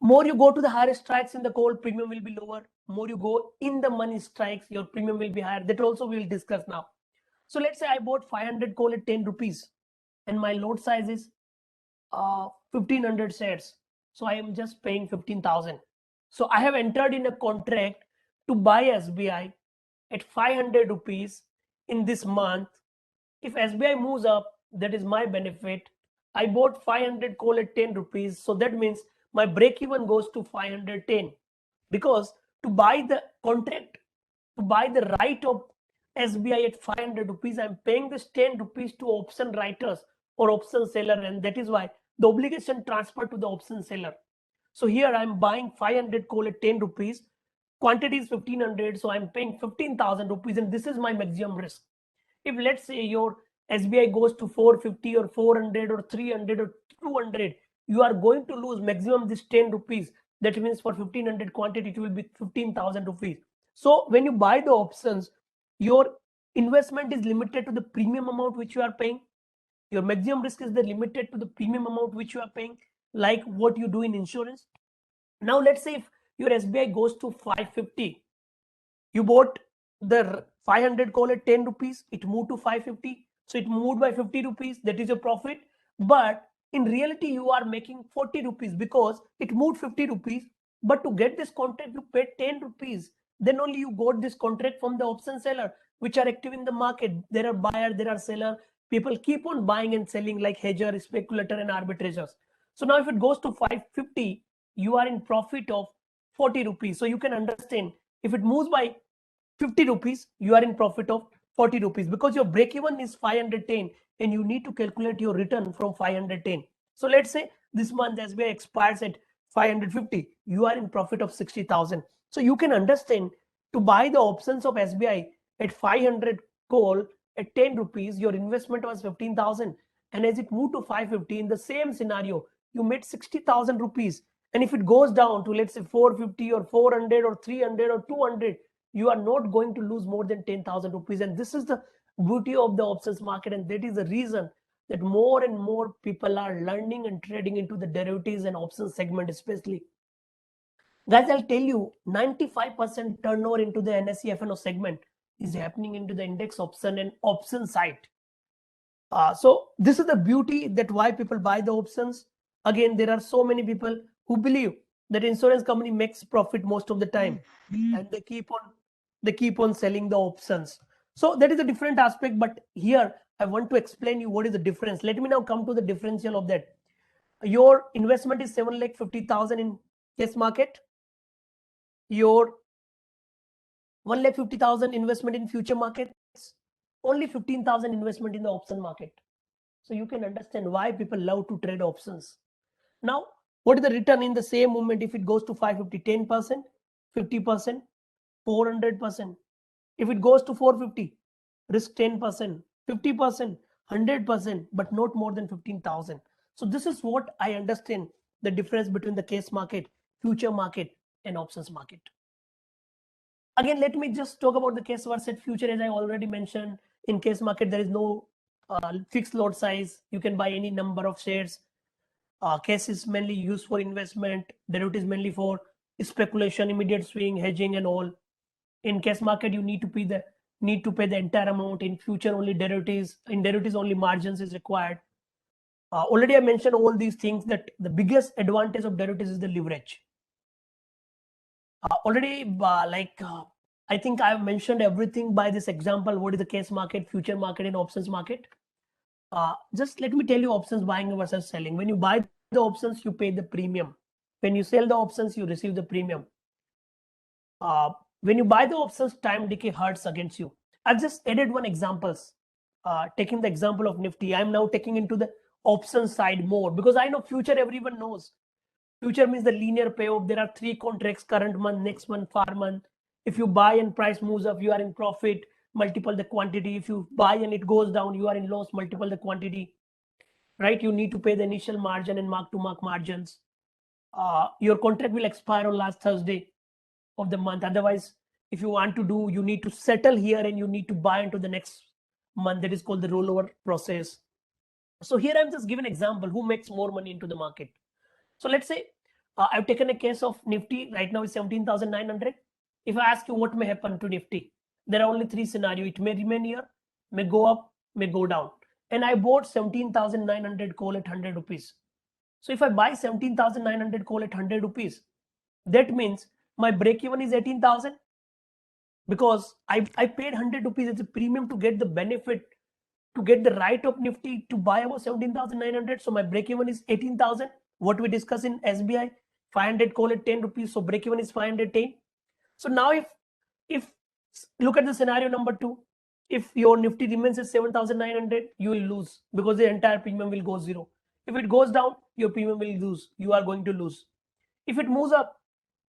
More you go to the higher strikes in the call, premium will be lower. More you go in the money strikes, your premium will be higher. That also we will discuss now. So let's say I bought 500 call at 10 rupees and my lot size is 1500 shares. So I am just paying 15,000. So I have entered in a contract to buy SBI at 500 rupees in this month. If SBI moves up, that is my benefit. I bought 500 call at 10 rupees. So that means my break even goes to 510, because to buy the contract, to buy the right of SBI at 500 rupees, I'm paying this 10 rupees to option writers or option seller, and that is why the obligation transfer to the option seller. So here I'm buying 500 call at 10 rupees, quantity is 1500, so I'm paying 15,000 rupees, and this is my maximum risk. If let's say your SBI goes to 450 or 400 or 300 or 200, you are going to lose maximum this 10 rupees. That means for 1500 quantity, it will be 15,000 rupees. So when you buy the options, your investment is limited to the premium amount which you are paying. Your maximum risk is limited to the premium amount which you are paying, like what you do in insurance. Now let's say if your SBI goes to 550, you bought the 500 call at 10 rupees, it moved to 550, so it moved by 50 rupees, that is your profit. But in reality you are making 40 rupees because it moved 50 rupees, but to get this contract you paid 10 rupees. Then only you got this contract from the option seller, which are active in the market. There are buyer, there are seller, people keep on buying and selling like hedger, speculator and arbitrageurs. So now if it goes to 550, you are in profit of 40 rupees. So you can understand, if it moves by 50 rupees, you are in profit of 40 rupees, because your break even is 510 and you need to calculate your return from 510. So let's say this month SBI expires at 550, you are in profit of 60,000. So you can understand, to buy the options of SBI at 500 call at 10 rupees, your investment was 15,000. And as it moved to 550, in the same scenario, you made 60,000 rupees. And if it goes down to, let's say, 450 or 400 or 300 or 200, you are not going to lose more than 10,000 rupees. And this is the beauty of the options market. And that is the reason that more and more people are learning and trading into the derivatives and options segment, especially. Guys, I'll tell you, 95% turnover into the NSE FNO segment is happening into the index option and option side. So this is the beauty that why people buy the options. Again, there are so many people who believe that insurance company makes profit most of the time, and they keep on selling the options. So that is a different aspect, but here I want to explain you what is the difference. Let me now come to the differential of that. Your investment is 7,50,000 in cash market. Your 1,50,000 investment in future markets. Only 15,000 investment in the option market. So you can understand why people love to trade options. Now, what is the return in the same moment if it goes to 550? 10%, 50%, 400%. If it goes to 450, risk 10%, 50%, 100%, but not more than 15,000. So this is what I understand the difference between the case market, future market, and options market. Again, let me just talk about the case versus future. As I already mentioned, in case market, there is no fixed lot size. You can buy any number of shares. Cash is mainly used for investment. Derivatives mainly for speculation, immediate swing, hedging, and all. In cash market, you need to pay the entire amount. In future, only derivatives. In derivatives, only margins is required. Already I mentioned all these things, that the biggest advantage of derivatives is the leverage. I think I've mentioned everything by this example. What is the cash market, future market, and options market? Just let me tell you options buying versus selling. When you buy the options, you pay the premium. When you sell the options, you receive the premium. When you buy the options, time decay hurts against you. I've just added one examples. Taking the example of Nifty, I'm now taking into the option side more, because I know future everyone knows. Future means the linear payoff. There are 3 contracts: current month, next month, far month. If you buy and price moves up, you are in profit, multiple the quantity. If you buy and it goes down, you are in loss, multiple the quantity. Right? You need to pay the initial margin and mark-to-mark margins. Your contract will expire on last Thursday of the month. Otherwise, if you want to do, you need to settle here and you need to buy into the next month. That is called the rollover process. So here I'm just giving an example who makes more money into the market. So let's say I've taken a case of Nifty. Right now is 17,900. If I ask you what may happen to Nifty, there are only 3 scenarios. It may remain here, may go up, may go down. And I bought 17,900 call at 100 rupees. So if I buy 17,900 call at 100 rupees, that means my break even is 18,000, because I paid 100 rupees as a premium to get the benefit, to get the right of Nifty to buy about 17,900. So my break even is 18,000. What we discuss in SBI, 500 call at 10 rupees. So break even is 510. So now if look at the scenario number 2, if your Nifty remains at 7,900, you will lose, because the entire premium will go zero. If it goes down, your premium will lose. You are going to lose. If it moves up,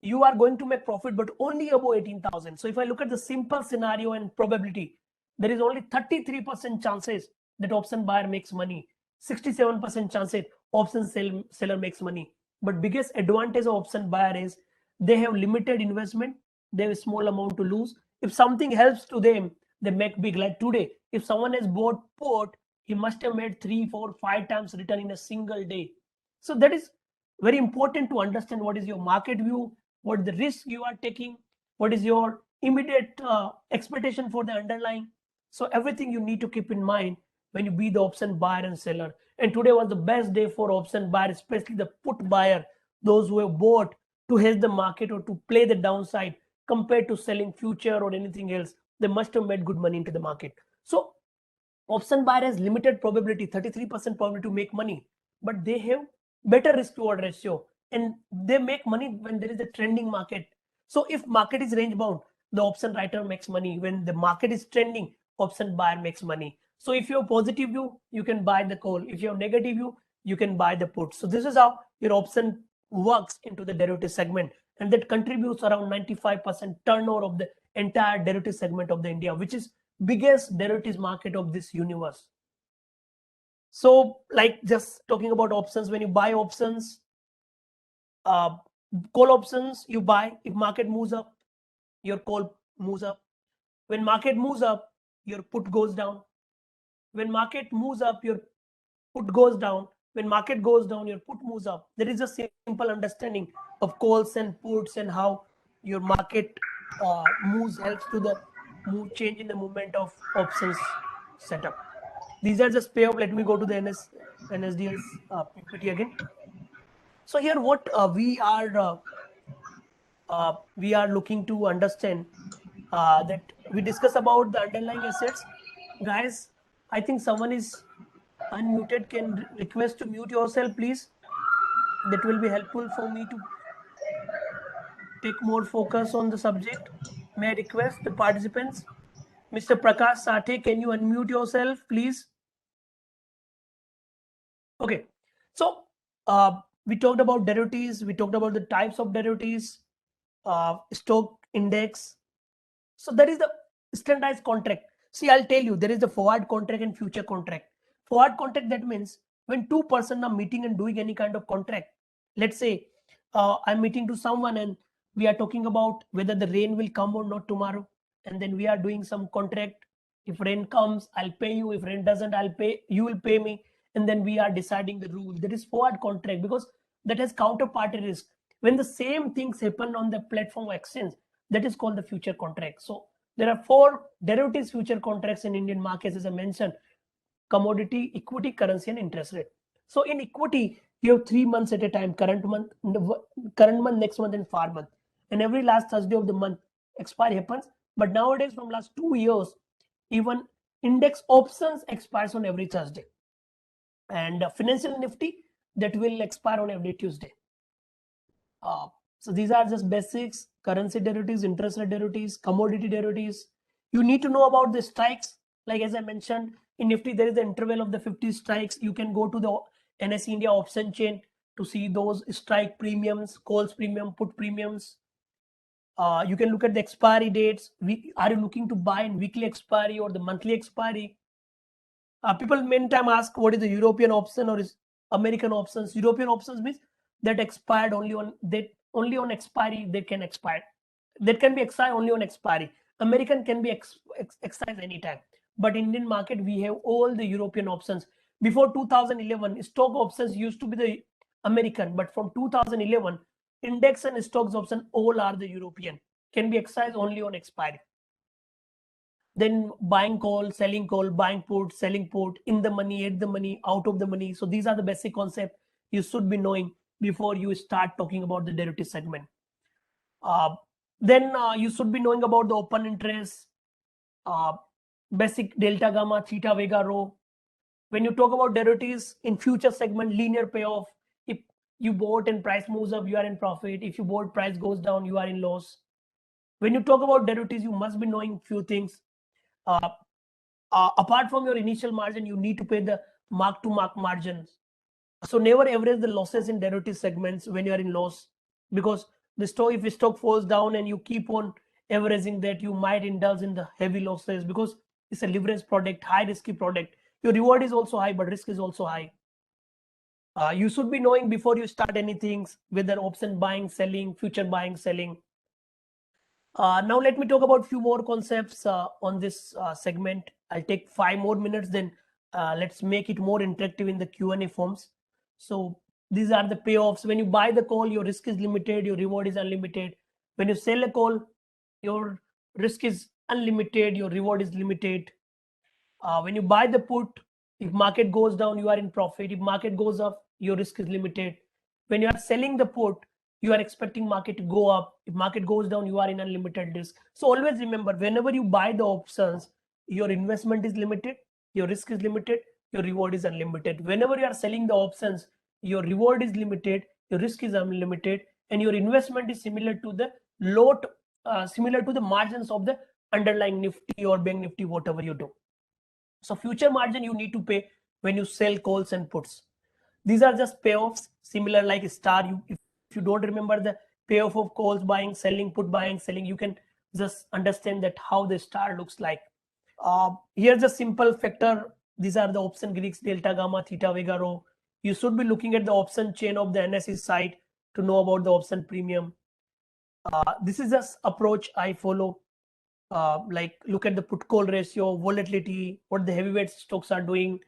you are going to make profit, but only above 18,000. So if I look at the simple scenario and probability, there is only 33% chances that option buyer makes money. 67% chances option seller makes money. But biggest advantage of option buyer is they have limited investment. They have a small amount to lose. If something helps to them, they make big. Like today, if someone has bought put, he must have made 3, 4, 5 times return in a single day. So that is very important to understand what is your market view, what the risk you are taking, what is your immediate expectation for the underlying. So everything you need to keep in mind when you be the option buyer and seller. And today was the best day for option buyer, especially the put buyer, those who have bought to hedge the market or to play the downside, compared to selling future or anything else. They must have made good money into the market. So option buyer has limited probability, 33% probability to make money, but they have better risk reward ratio, and they make money when there is a trending market. So if market is range bound, the option writer makes money. When the market is trending, option buyer makes money. So if you have positive view, you can buy the call. If you have negative view, you can buy the put. So this is how your option works into the derivative segment, and that contributes around 95% turnover of the entire derivative segment of the India, which is biggest derivatives market of this universe. So like just talking about options, when you buy options, call options you buy, if market moves up, your call moves up. When market moves up, your put goes down. When market moves up, your put goes down. When market goes down, your put moves up. There is a simple understanding of calls and puts, and how your market moves helps to the change in the movement of options setup. These are just payoff. Let me go to the NSDL's PPT again. So here what we are looking to understand, that we discuss about the underlying assets. Guys, I think someone is unmuted. Can request to mute yourself, please. That will be helpful for me to take more focus on the subject. May I request the participants? Mr. Prakash Sathe, can you unmute yourself, please? Okay. So we talked about derivatives. We talked about the types of derivatives, stock index. So that is the standardized contract. See, I'll tell you, there is the forward contract and future contract. Forward contract, that means when 2 persons are meeting and doing any kind of contract. Let's say I'm meeting to someone and we are talking about whether the rain will come or not tomorrow, and then we are doing some contract If rain comes, I'll pay you. If rain doesn't, you will pay me. And then we are deciding the rule. That is forward contract because that has counterparty risk. When the same things happen on the platform or exchange, that is called the future contract. So there are 4 derivatives future contracts in Indian markets, as I mentioned: commodity, equity, currency, and interest rate. So in equity, you have 3 months at a time: current month, next month, and far month. And every last Thursday of the month, expiry happens. But nowadays, from last 2 years, even index options expires on every Thursday. And financial Nifty, that will expire on every Tuesday. So these are just basics: currency derivatives, interest rate derivatives, commodity derivatives. You need to know about the strikes. Like as I mentioned, in Nifty, there is the interval of the 50 strikes. You can go to the NSE India option chain to see those strike premiums, calls premium, put premiums. You can look at the expiry dates. Are you looking to buy in weekly expiry or the monthly expiry? People many time ask what is the European option or is American options. European options means that expired only on expiry they can expire. That can be expired only on expiry. American can be exercised anytime. But Indian market, we have all the European options. Before 2011, stock options used to be the American, but from 2011, index and stocks option all are the European. Can be exercised only on expiry. Then buying call, selling call, buying put, selling put, in the money, at the money, out of the money. So these are the basic concepts you should be knowing before you start talking about the derivative segment. Then you should be knowing about the open interest, basic delta, gamma, theta, vega, rho. When you talk about derivatives in future segment, linear payoff, if you bought and price moves up, you are in profit. If you bought, price goes down, you are in loss. When you talk about derivatives, you must be knowing few things. Apart from your initial margin, you need to pay the mark-to-mark margins. So never average the losses in derivative segments when you are in loss, because if the stock falls down and you keep on averaging that, you might indulge in the heavy losses because it's a leverage product, high risky product. Your reward is also high, but risk is also high. You should be knowing before you start anything, whether option buying, selling, future buying, selling. Now let me talk about few more concepts on this segment. I'll take 5 more minutes, then let's make it more interactive in the Q&A forms. So these are the payoffs. When you buy the call, your risk is limited, your reward is unlimited. When you sell a call, your risk is unlimited, your reward is limited. When you buy the put, if market goes down, you are in profit. If market goes up, your risk is limited. When you are selling the put, you are expecting market to go up. If market goes down, you are in unlimited risk. So always remember, whenever you buy the options, your investment is limited, your risk is limited, your reward is unlimited. Whenever you are selling the options, your reward is limited, your risk is unlimited, and your investment is similar to the lot, similar to the margins of the underlying Nifty or Bank Nifty, whatever you do. So future margin you need to pay when you sell calls and puts. These are just payoffs, similar like star. If you don't remember the payoff of calls buying, selling, put buying, selling, you can just understand that how the star looks like. Here's a simple factor. These are the option Greeks, delta, gamma, theta, vega, rho. You should be looking at the option chain of the NSE site to know about the option premium. This is just approach I follow. Like look at the put call ratio, volatility, what the heavyweight stocks are doing,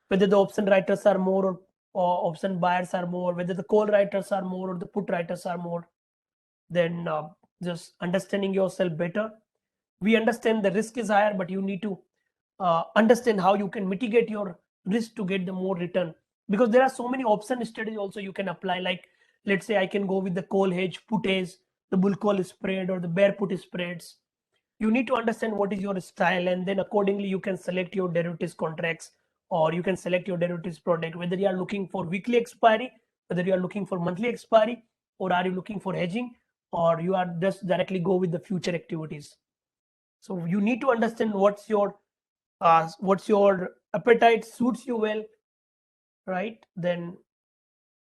whether the option writers are more or option buyers are more, whether the call writers are more or the put writers are more. Then just understanding yourself better. We understand the risk is higher, but you need to understand how you can mitigate your risk to get the more return, because there are so many option strategies also you can apply. Like let's say I can go with the call hedge, put hedge, the bull call spread or the bear put spreads. You need to understand what is your style, and then accordingly you can select your derivatives contracts, or you can select your derivatives product, whether you are looking for weekly expiry, whether you are looking for monthly expiry, or are you looking for hedging, or you are just directly go with the future activities. So you need to understand what's your appetite suits you well, right? Then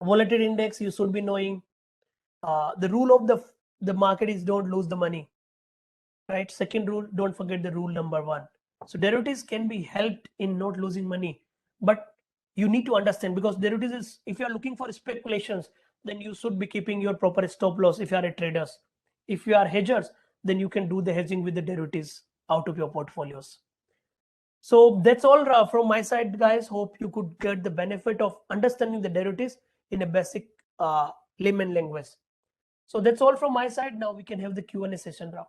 volatility index you should be knowing. The rule of the market is don't lose the money, right? Second rule, don't forget the rule number 1. So derivatives can be helped in not losing money, but you need to understand, because derivatives is, if you are looking for speculations, then you should be keeping your proper stop loss. If you are a traders, if you are hedgers, then you can do the hedging with the derivatives out of your portfolios. So that's all from my side, guys. Hope you could get the benefit of understanding the derivatives in a basic layman language. So that's all from my side. Now we can have the Q&A session round.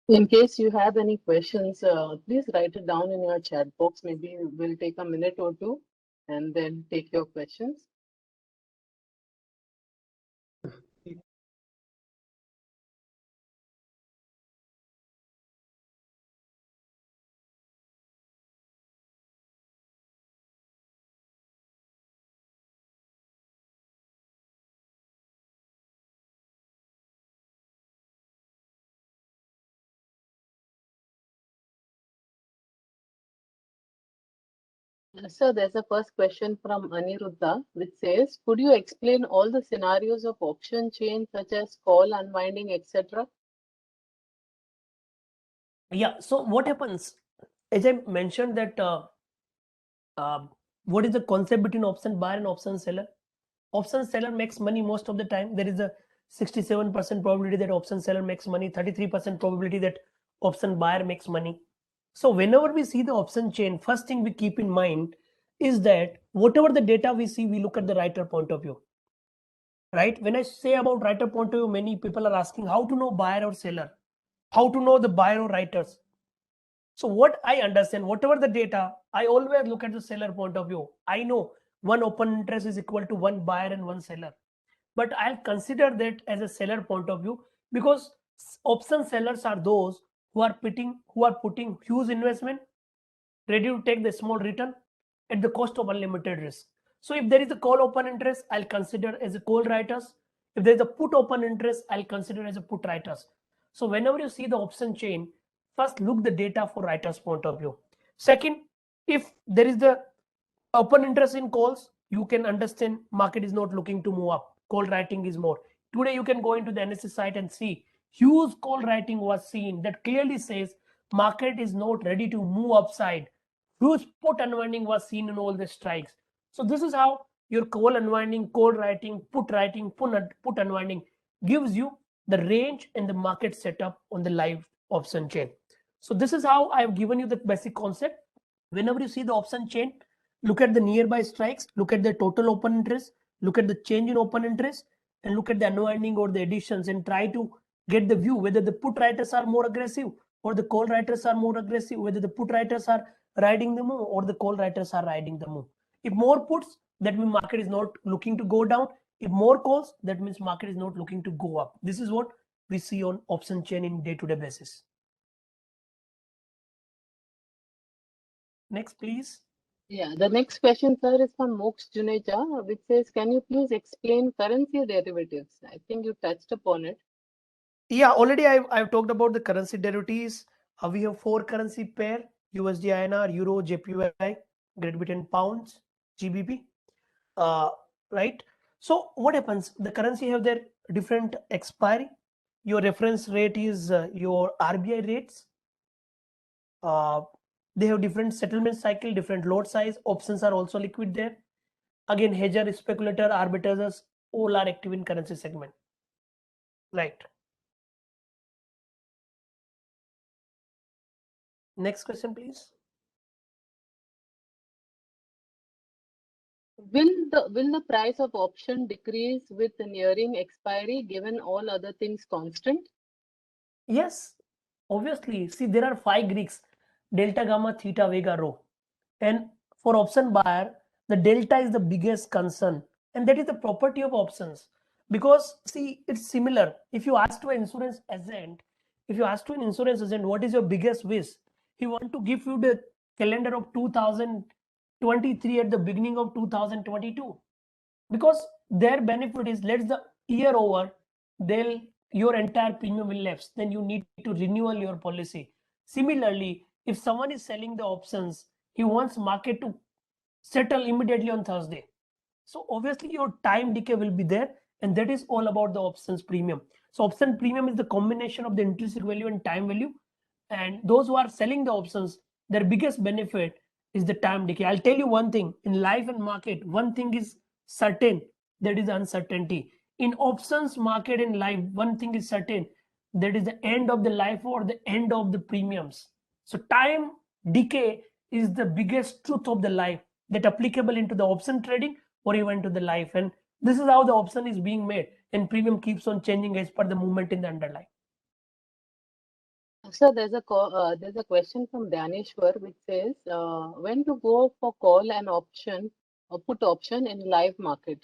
In case you have any questions, please write it down in your chat box. Maybe we'll take a minute or two and then take your questions. So there's a first question from Aniruddha, which says, could you explain all the scenarios of option chain, such as call, unwinding, etc.? Yeah. So what happens? As I mentioned that what is the concept between option buyer and option seller? Option seller makes money most of the time. There is a 67% probability that option seller makes money, 33% probability that option buyer makes money. So whenever we see the option chain, first thing we keep in mind is that whatever the data we see, we look at the writer point of view. Right? When I say about writer point of view, many people are asking how to know buyer or seller, how to know the buyer or writers. So what I understand, whatever the data, I always look at the seller point of view. I know one open interest is equal to one buyer and one seller, but I'll consider that as a seller point of view, because option sellers are those who are putting huge investment, ready to take the small return at the cost of unlimited risk. So if there is a call open interest, I'll consider as a call writers. If there's a put open interest, I'll consider as a put writers. So whenever you see the option chain, first look the data for writers point of view. Second, if there is the open interest in calls, you can understand market is not looking to move up. Call writing is more. Today you can go into the NSE site and see huge call writing was seen that clearly says market is not ready to move upside. Huge put unwinding was seen in all the strikes. So this is how your call unwinding, call writing, put unwinding gives you the range and the market setup on the live option chain. So this is how I've given you the basic concept. Whenever you see the option chain, look at the nearby strikes, look at the total open interest, look at the change in open interest, and look at the unwinding or the additions, and try to get the view whether the put writers are more aggressive or the call writers are more aggressive, whether the put writers are riding the move or the call writers are riding the move. If more puts, that means market is not looking to go down. If more calls, that means market is not looking to go up. This is what we see on option chain in day-to-day basis. Next, please. Yeah, the next question, sir, is from Mox Juneja, which says, can you please explain currency derivatives? I think you touched upon it. Yeah, already I've talked about the currency derivatives. We have 4 currency pair: USD INR, Euro, JPY, Great Britain pounds, GBP. Right. So what happens? The currency have their different expiry. Your reference rate is your RBI rates. They have different settlement cycle, different lot size. Options are also liquid there. Again, hedger, speculator, arbitrators, all are active in currency segment. Right. Next question, please. Will the price of option decrease with the nearing expiry, given all other things constant? Yes, obviously. See, there are 5 Greeks: delta, gamma, theta, vega, rho. And for option buyer, the delta is the biggest concern. And that is the property of options. Because see, it's similar. If you ask to an insurance agent, what is your biggest wish? He want to give you the calendar of 2023 at the beginning of 2022. Because their benefit is, let's the year over, your entire premium will lapse. Then you need to renew your policy. Similarly, if someone is selling the options, he wants market to settle immediately on Thursday. So obviously your time decay will be there, and that is all about the options premium. So option premium is the combination of the intrinsic value and time value. And those who are selling the options, their biggest benefit is the time decay. I'll tell you one thing: in life and market, one thing is certain, that is uncertainty. in options market in life, one thing is certain, that is the end of the life or the end of the premiums. So time decay is the biggest truth of the life that applicable into the option trading or even to the life. And this is how the option is being made, and premium keeps on changing as per the movement in the underlying. So there's a question from Dhaneshwar which says when to go for call and option or put option in live market.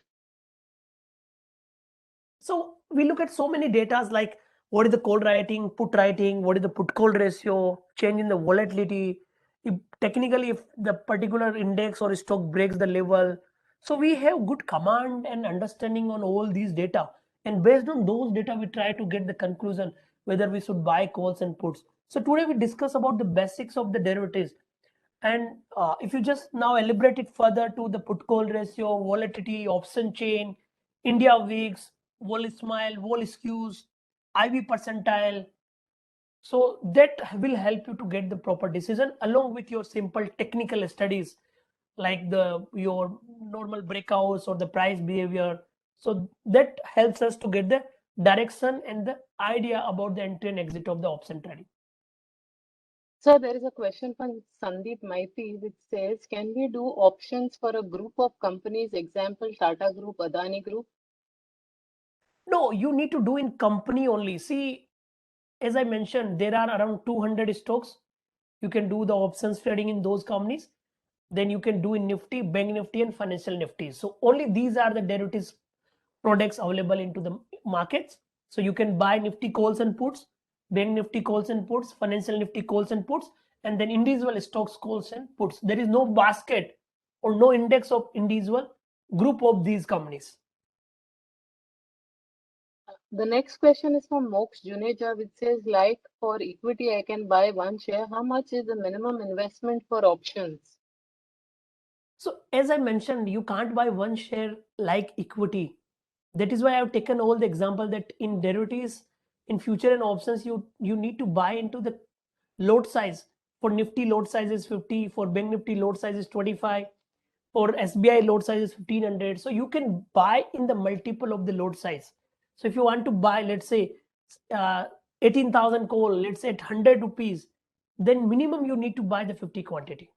So we look at so many datas like what is the call writing, put writing, what is the put call ratio, change in the volatility, if the particular index or stock breaks the level. So we have good command and understanding on all these data. And based on those data, we try to get the conclusion whether we should buy calls and puts. So today we discuss about the basics of the derivatives. And if you just now elaborate it further to the put call ratio, volatility, option chain, India weeks, vol smile, vol skews, IV percentile. So that will help you to get the proper decision along with your simple technical studies like your normal breakouts or the price behavior. So that helps us to get the direction and the idea about the entry and exit of the option trading. So there is a question from Sandeep Maiti which says, can we do options for a group of companies, example Tata Group, Adani Group? No, you need to do in company only. See, as I mentioned, there are around 200 stocks. You can do the options trading in those companies. Then you can do in Nifty, Bank Nifty, and Financial Nifty. So only these are the derivatives products available into the markets. So you can buy Nifty calls and puts, Bank Nifty calls and puts, Financial Nifty calls and puts, and then individual stocks calls and puts. There is no basket or no index of individual group of these companies. The next question is from Moksha Juneja which says, like for equity, I can buy one share. How much is the minimum investment for options? So as I mentioned, you can't buy one share like equity. That is why I've taken all the example that in derivatives, in future and options, you need to buy into the load size. For Nifty load size is 50, for Bank Nifty load size is 25, for SBI load size is 1500. So you can buy in the multiple of the load size. So if you want to buy, let's say 18,000 call, let's say at 100 rupees, then minimum you need to buy the 50 quantity.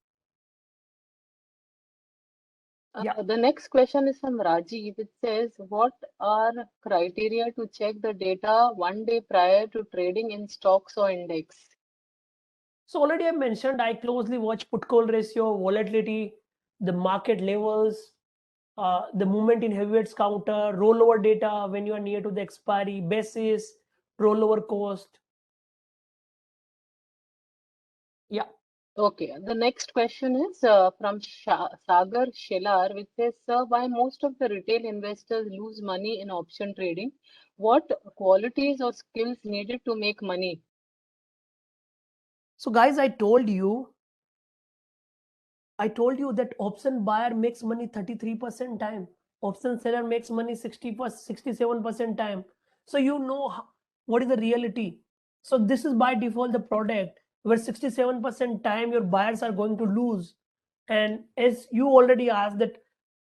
Yeah. The next question is from Rajiv which says, what are criteria to check the data one day prior to trading in stocks or index? So already I mentioned, I closely watch put call ratio, volatility, the market levels, the movement in heavyweights counter, rollover data when you are near to the expiry, basis, rollover cost. Yeah. Okay, the next question is from Sagar Shelar, which says, sir, why most of the retail investors lose money in option trading? What qualities or skills needed to make money? So guys, I told you that option buyer makes money 33% time. Option seller makes money 67% time. So you know what is the reality. So this is by default the product where 67% time your buyers are going to lose. And as you already asked that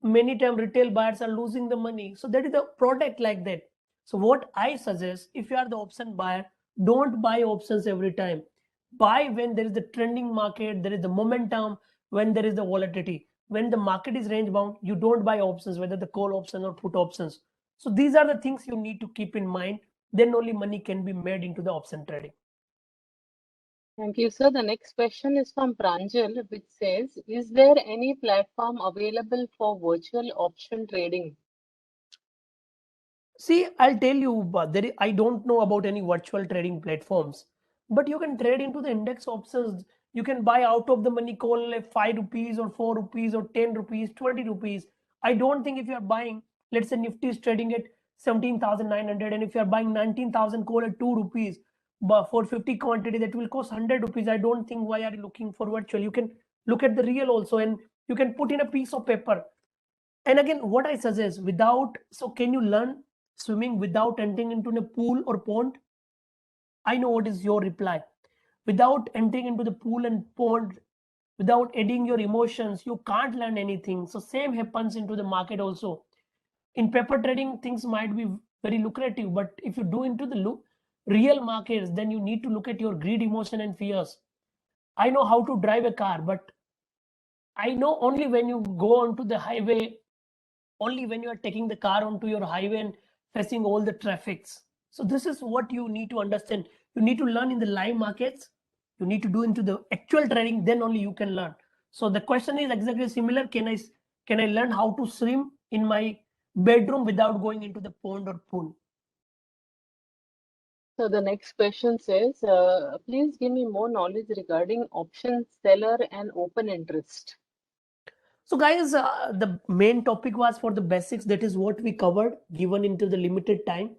many time retail buyers are losing the money. So that is the product like that. So what I suggest, if you are the option buyer, don't buy options every time. Buy when there is the trending market, there is the momentum, when there is the volatility. When the market is range bound, you don't buy options, whether the call option or put options. So these are the things you need to keep in mind. Then only money can be made into the option trading. Thank you, sir. The next question is from Pranjal, which says, is there any platform available for virtual option trading? See, I'll tell you, but I don't know about any virtual trading platforms, but you can trade into the index options. You can buy out of the money call like 5 rupees or 4 rupees or 10 rupees, 20 rupees. I don't think if you are buying, let's say Nifty is trading at 17,900, and if you are buying 19,000 call at 2 rupees, but for 50 quantity, that will cost 100 rupees. I don't think why are you looking for virtual. You can look at the real also, and you can put in a piece of paper. And again, what I suggest, can you learn swimming without entering into a pool or pond? I know what is your reply. Without entering into the pool and pond, without adding your emotions, you can't learn anything. So same happens into the market also. in paper trading, things might be very lucrative, but if you do into the real markets, then you need to look at your greed, emotion, and fears. I know how to drive a car, but I know only when you go onto the highway, only when you are taking the car onto your highway and facing all the traffics. So this is what you need to understand. You need to learn in the live markets. You need to do into the actual trading, then only you can learn. So the question is exactly similar. Can I learn how to swim in my bedroom without going into the pond or pool? So the next question says, please give me more knowledge regarding option seller and open interest. So guys, the main topic was for the basics. That is what we covered given into the limited time.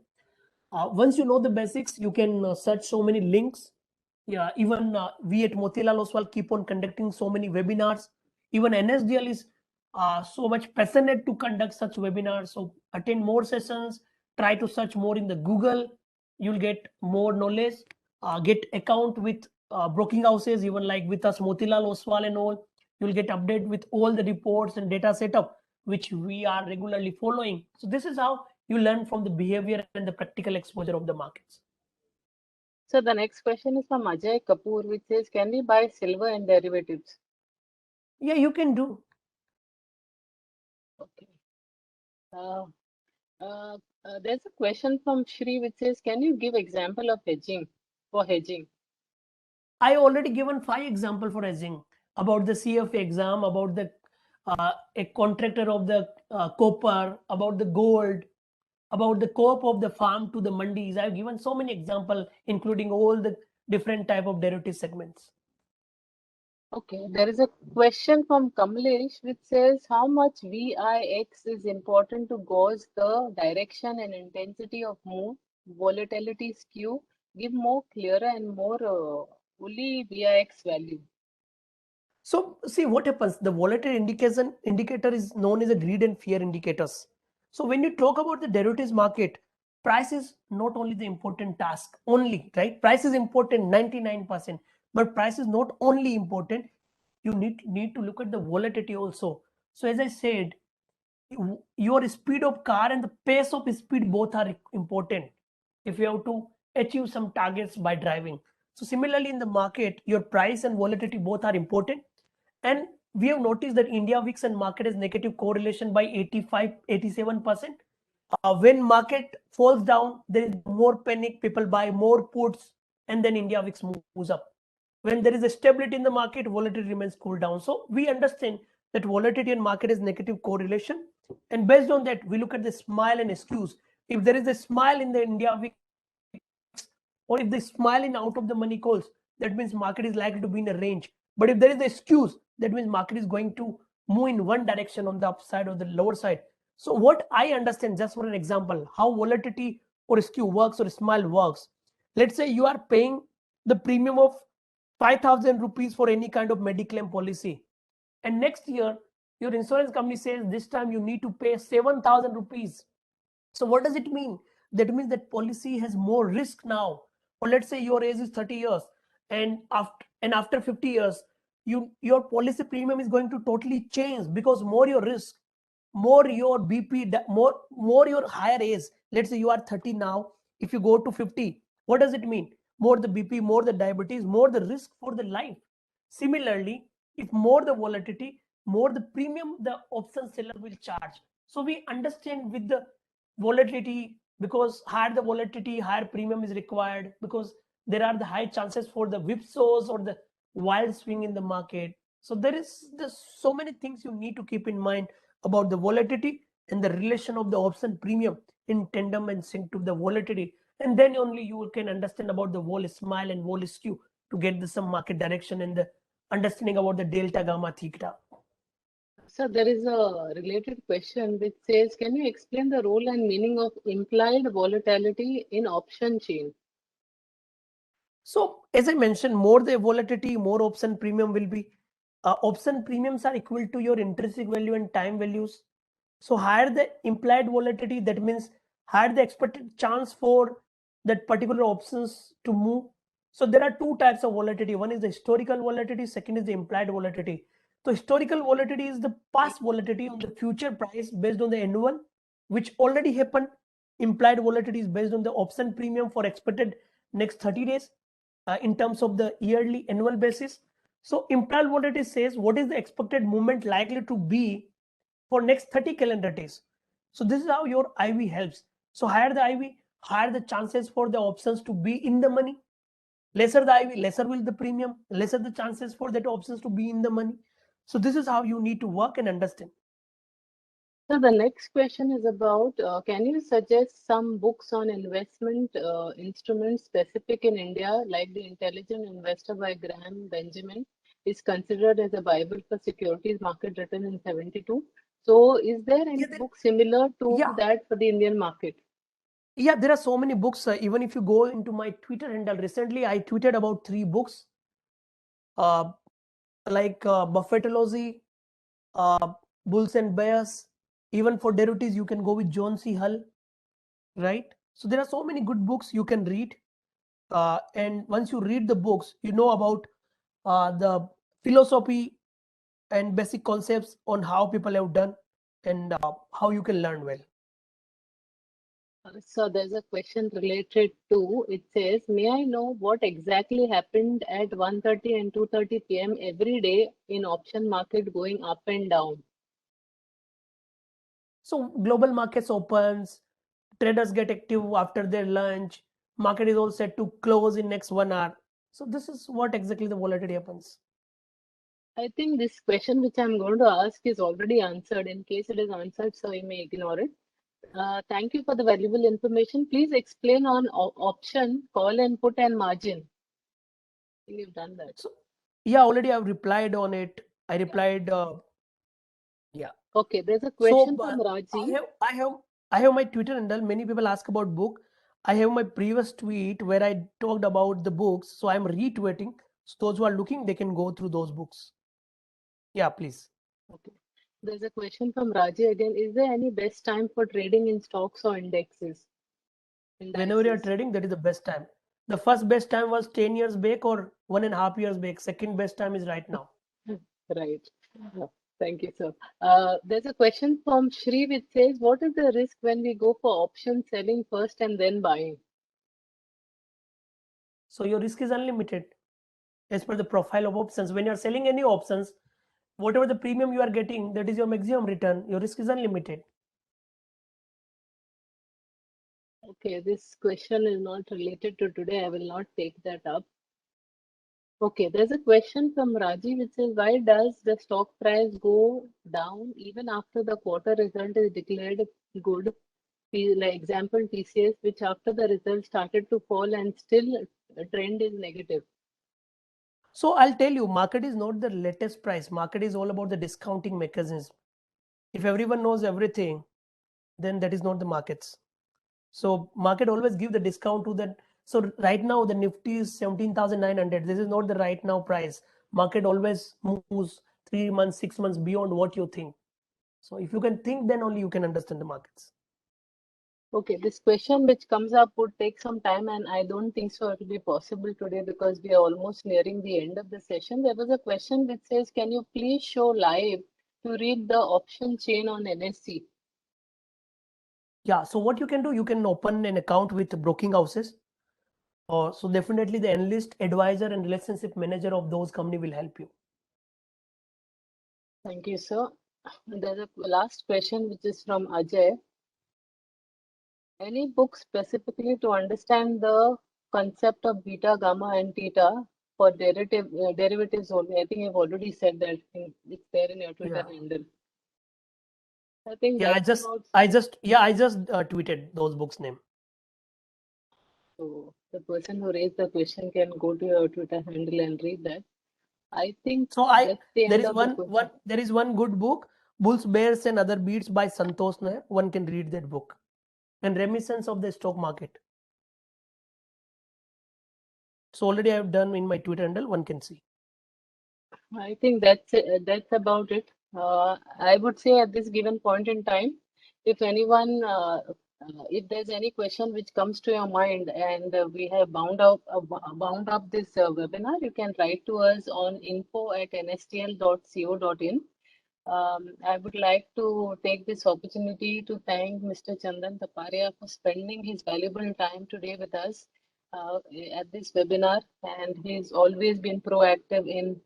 Once you know the basics, you can search so many links. Yeah, even we at Motilal Oswal keep on conducting so many webinars. Even NSDL is so much passionate to conduct such webinars. So attend more sessions, try to search more in the Google. You'll get more knowledge. Get account with broking houses, even like with us, Motilal Oswal and all. You'll get update with all the reports and data setup, which we are regularly following. So this is how you learn from the behavior and the practical exposure of the markets. So the next question is from Ajay Kapoor, which says, can we buy silver and derivatives? Yeah, you can do. Okay. There's a question from Shri which says, can you give example of hedging for hedging? I already given 5 example for hedging about the CFA exam, about the a contractor of the copper, about the gold, about the co-op of the farm to the mandis. I've given so many example, including all the different type of derivative segments. Okay, there is a question from Kamlesh which says, how much VIX is important to gauge the direction and intensity of move, volatility skew, give more clearer and more fully VIX value? So see what happens. The volatility indicator is known as a greed and fear indicators. So when you talk about the derivatives market, price is not only the important task only, right? Price is important 99%, but price is not only important. You need to look at the volatility also. So as I said, your speed of car and the pace of speed both are important if you have to achieve some targets by driving. So similarly in the market, your price and volatility both are important. And we have noticed that India VIX and market has negative correlation by 87%. When market falls down, there is more panic, people buy more puts, and then India VIX moves up. When there is a stability in the market, volatility remains cool down. So we understand that volatility in market is negative correlation. And based on that, we look at the smile and skews. If there is a smile in the India VIX, or if they smile in out of the money calls, that means market is likely to be in a range. But if there is a skews, that means market is going to move in one direction on the upside or the lower side. So what I understand, just for an example, how volatility or skew works or smile works. Let's say you are paying the premium of 5,000 rupees for any kind of mediclaim policy, and next year your insurance company says this time you need to pay 7,000 rupees. So what does it mean? That means that policy has more risk now. Or let's say your age is 30 years, and after 50 years, your policy premium is going to totally change because more your risk, more your BP, more your higher age. Let's say you are 30 now. If you go to 50, what does it mean? More the BP, more the diabetes, more the risk for the life. Similarly, if more the volatility, more the premium the option seller will charge. So we understand with the volatility, because higher the volatility, higher premium is required, because there are the high chances for the whipsaws or the wild swing in the market. So there's so many things you need to keep in mind about the volatility and the relation of the option premium in tandem and sync to the volatility, and then only you can understand about the vol smile and vol skew to get the some market direction and the understanding about the delta gamma theta. So there is a related question which says, can you explain the role and meaning of implied volatility in option chain? So as I mentioned, more the volatility, more option premium will be. Option premiums are equal to your intrinsic value and time values. So higher the implied volatility, that means higher the expected chance for that particular options to move. So there are two types of volatility. One is the historical volatility, second is the implied volatility. So historical volatility is the past volatility on the future price based on the annual which already happened. Implied volatility is based on the option premium for expected next 30 days in terms of the yearly annual basis. So implied volatility says what is the expected movement likely to be for next 30 calendar days. So this is how your IV helps. So higher the IV, higher the chances for the options to be in the money. Lesser the IV, lesser will the premium, lesser the chances for that options to be in the money. So this is how you need to work and understand. So the next question is about, can you suggest some books on investment instruments specific in India, like The Intelligent Investor by Graham Benjamin is considered as a Bible for securities market, written in 72. So is there any book similar to that for the Indian market? Yeah, there are so many books. Even if you go into my Twitter handle, recently I tweeted about 3 books, like Buffetology, Bulls and Bears. Even for derivatives, you can go with John C. Hull, right? So there are so many good books you can read. And once you read the books, you know about the philosophy and basic concepts on how people have done and how you can learn well. So there's a question related to, it says, may I know what exactly happened at 1:30 and 2:30 p.m. every day in option market going up and down? So global markets opens, traders get active after their lunch, market is all set to close in next 1 hour. So this is what exactly the volatility happens. I think this question which I'm going to ask is already answered. In case it is answered, so we may ignore it. Thank you for the valuable information. Please explain on option, call and put and margin. I think you've done that. So yeah, already I've replied on it. I replied. Yeah. Okay, there's a question So from Raji. I have my Twitter handle. Many people ask about book. I have my previous tweet where I talked about the books. So I'm retweeting. So those who are looking, they can go through those books. Yeah, please. Okay. There's a question from Raji again. Is there any best time for trading in stocks or indexes? Whenever you're trading, that is the best time. The first best time was 10 years back or 1.5 years back. Second best time is right now. Right. Thank you, sir. There's a question from Shri which says, what is the risk when we go for option selling first and then buying? So your risk is unlimited as per the profile of options. When you're selling any options, whatever the premium you are getting, that is your maximum return. Your risk is unlimited. Okay, this question is not related to today. I will not take that up. Okay, there's a question from Raji which says, why does the stock price go down even after the quarter result is declared good? Like example TCS, which after the result started to fall and still trend is negative. So I'll tell you, market is not the latest price. Market is all about the discounting mechanism. If everyone knows everything, then that is not the markets. So market always give the discount to that. So right now the Nifty is 17,900. This is not the right now price. Market always moves 3 months, 6 months beyond what you think. So if you can think, then only you can understand the markets. Okay, this question which comes up would take some time, and I don't think so it will be possible today because we are almost nearing the end of the session. There was a question which says, can you please show live to read the option chain on NSE? Yeah, so what you can do, you can open an account with broking houses. So definitely the analyst, advisor and relationship manager of those company will help you. Thank you, sir. There's a last question which is from Ajay. Any book specifically to understand the concept of beta, gamma, and theta for derivatives only? I think you've already said that. It's there in your Twitter handle. I think Yeah, I just tweeted those books name. So the person who raised the question can go to your Twitter handle and read that. I think So that's the end of the question. there is one good book, Bulls, Bears and Other Beats by Santosh Nair. One can read that book. And Reminiscence of the Stock Market. So already I have done in my Twitter handle, one can see. I think that's about it. I would say at this given point in time, if anyone, if there's any question which comes to your mind and we have bound up this webinar, you can write to us on info@nstl.co.in. I would like to take this opportunity to thank Mr. Chandan Taparia for spending his valuable time today with us at this webinar, and he's always been proactive in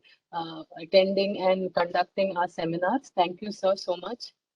attending and conducting our seminars. Thank you, sir, so much.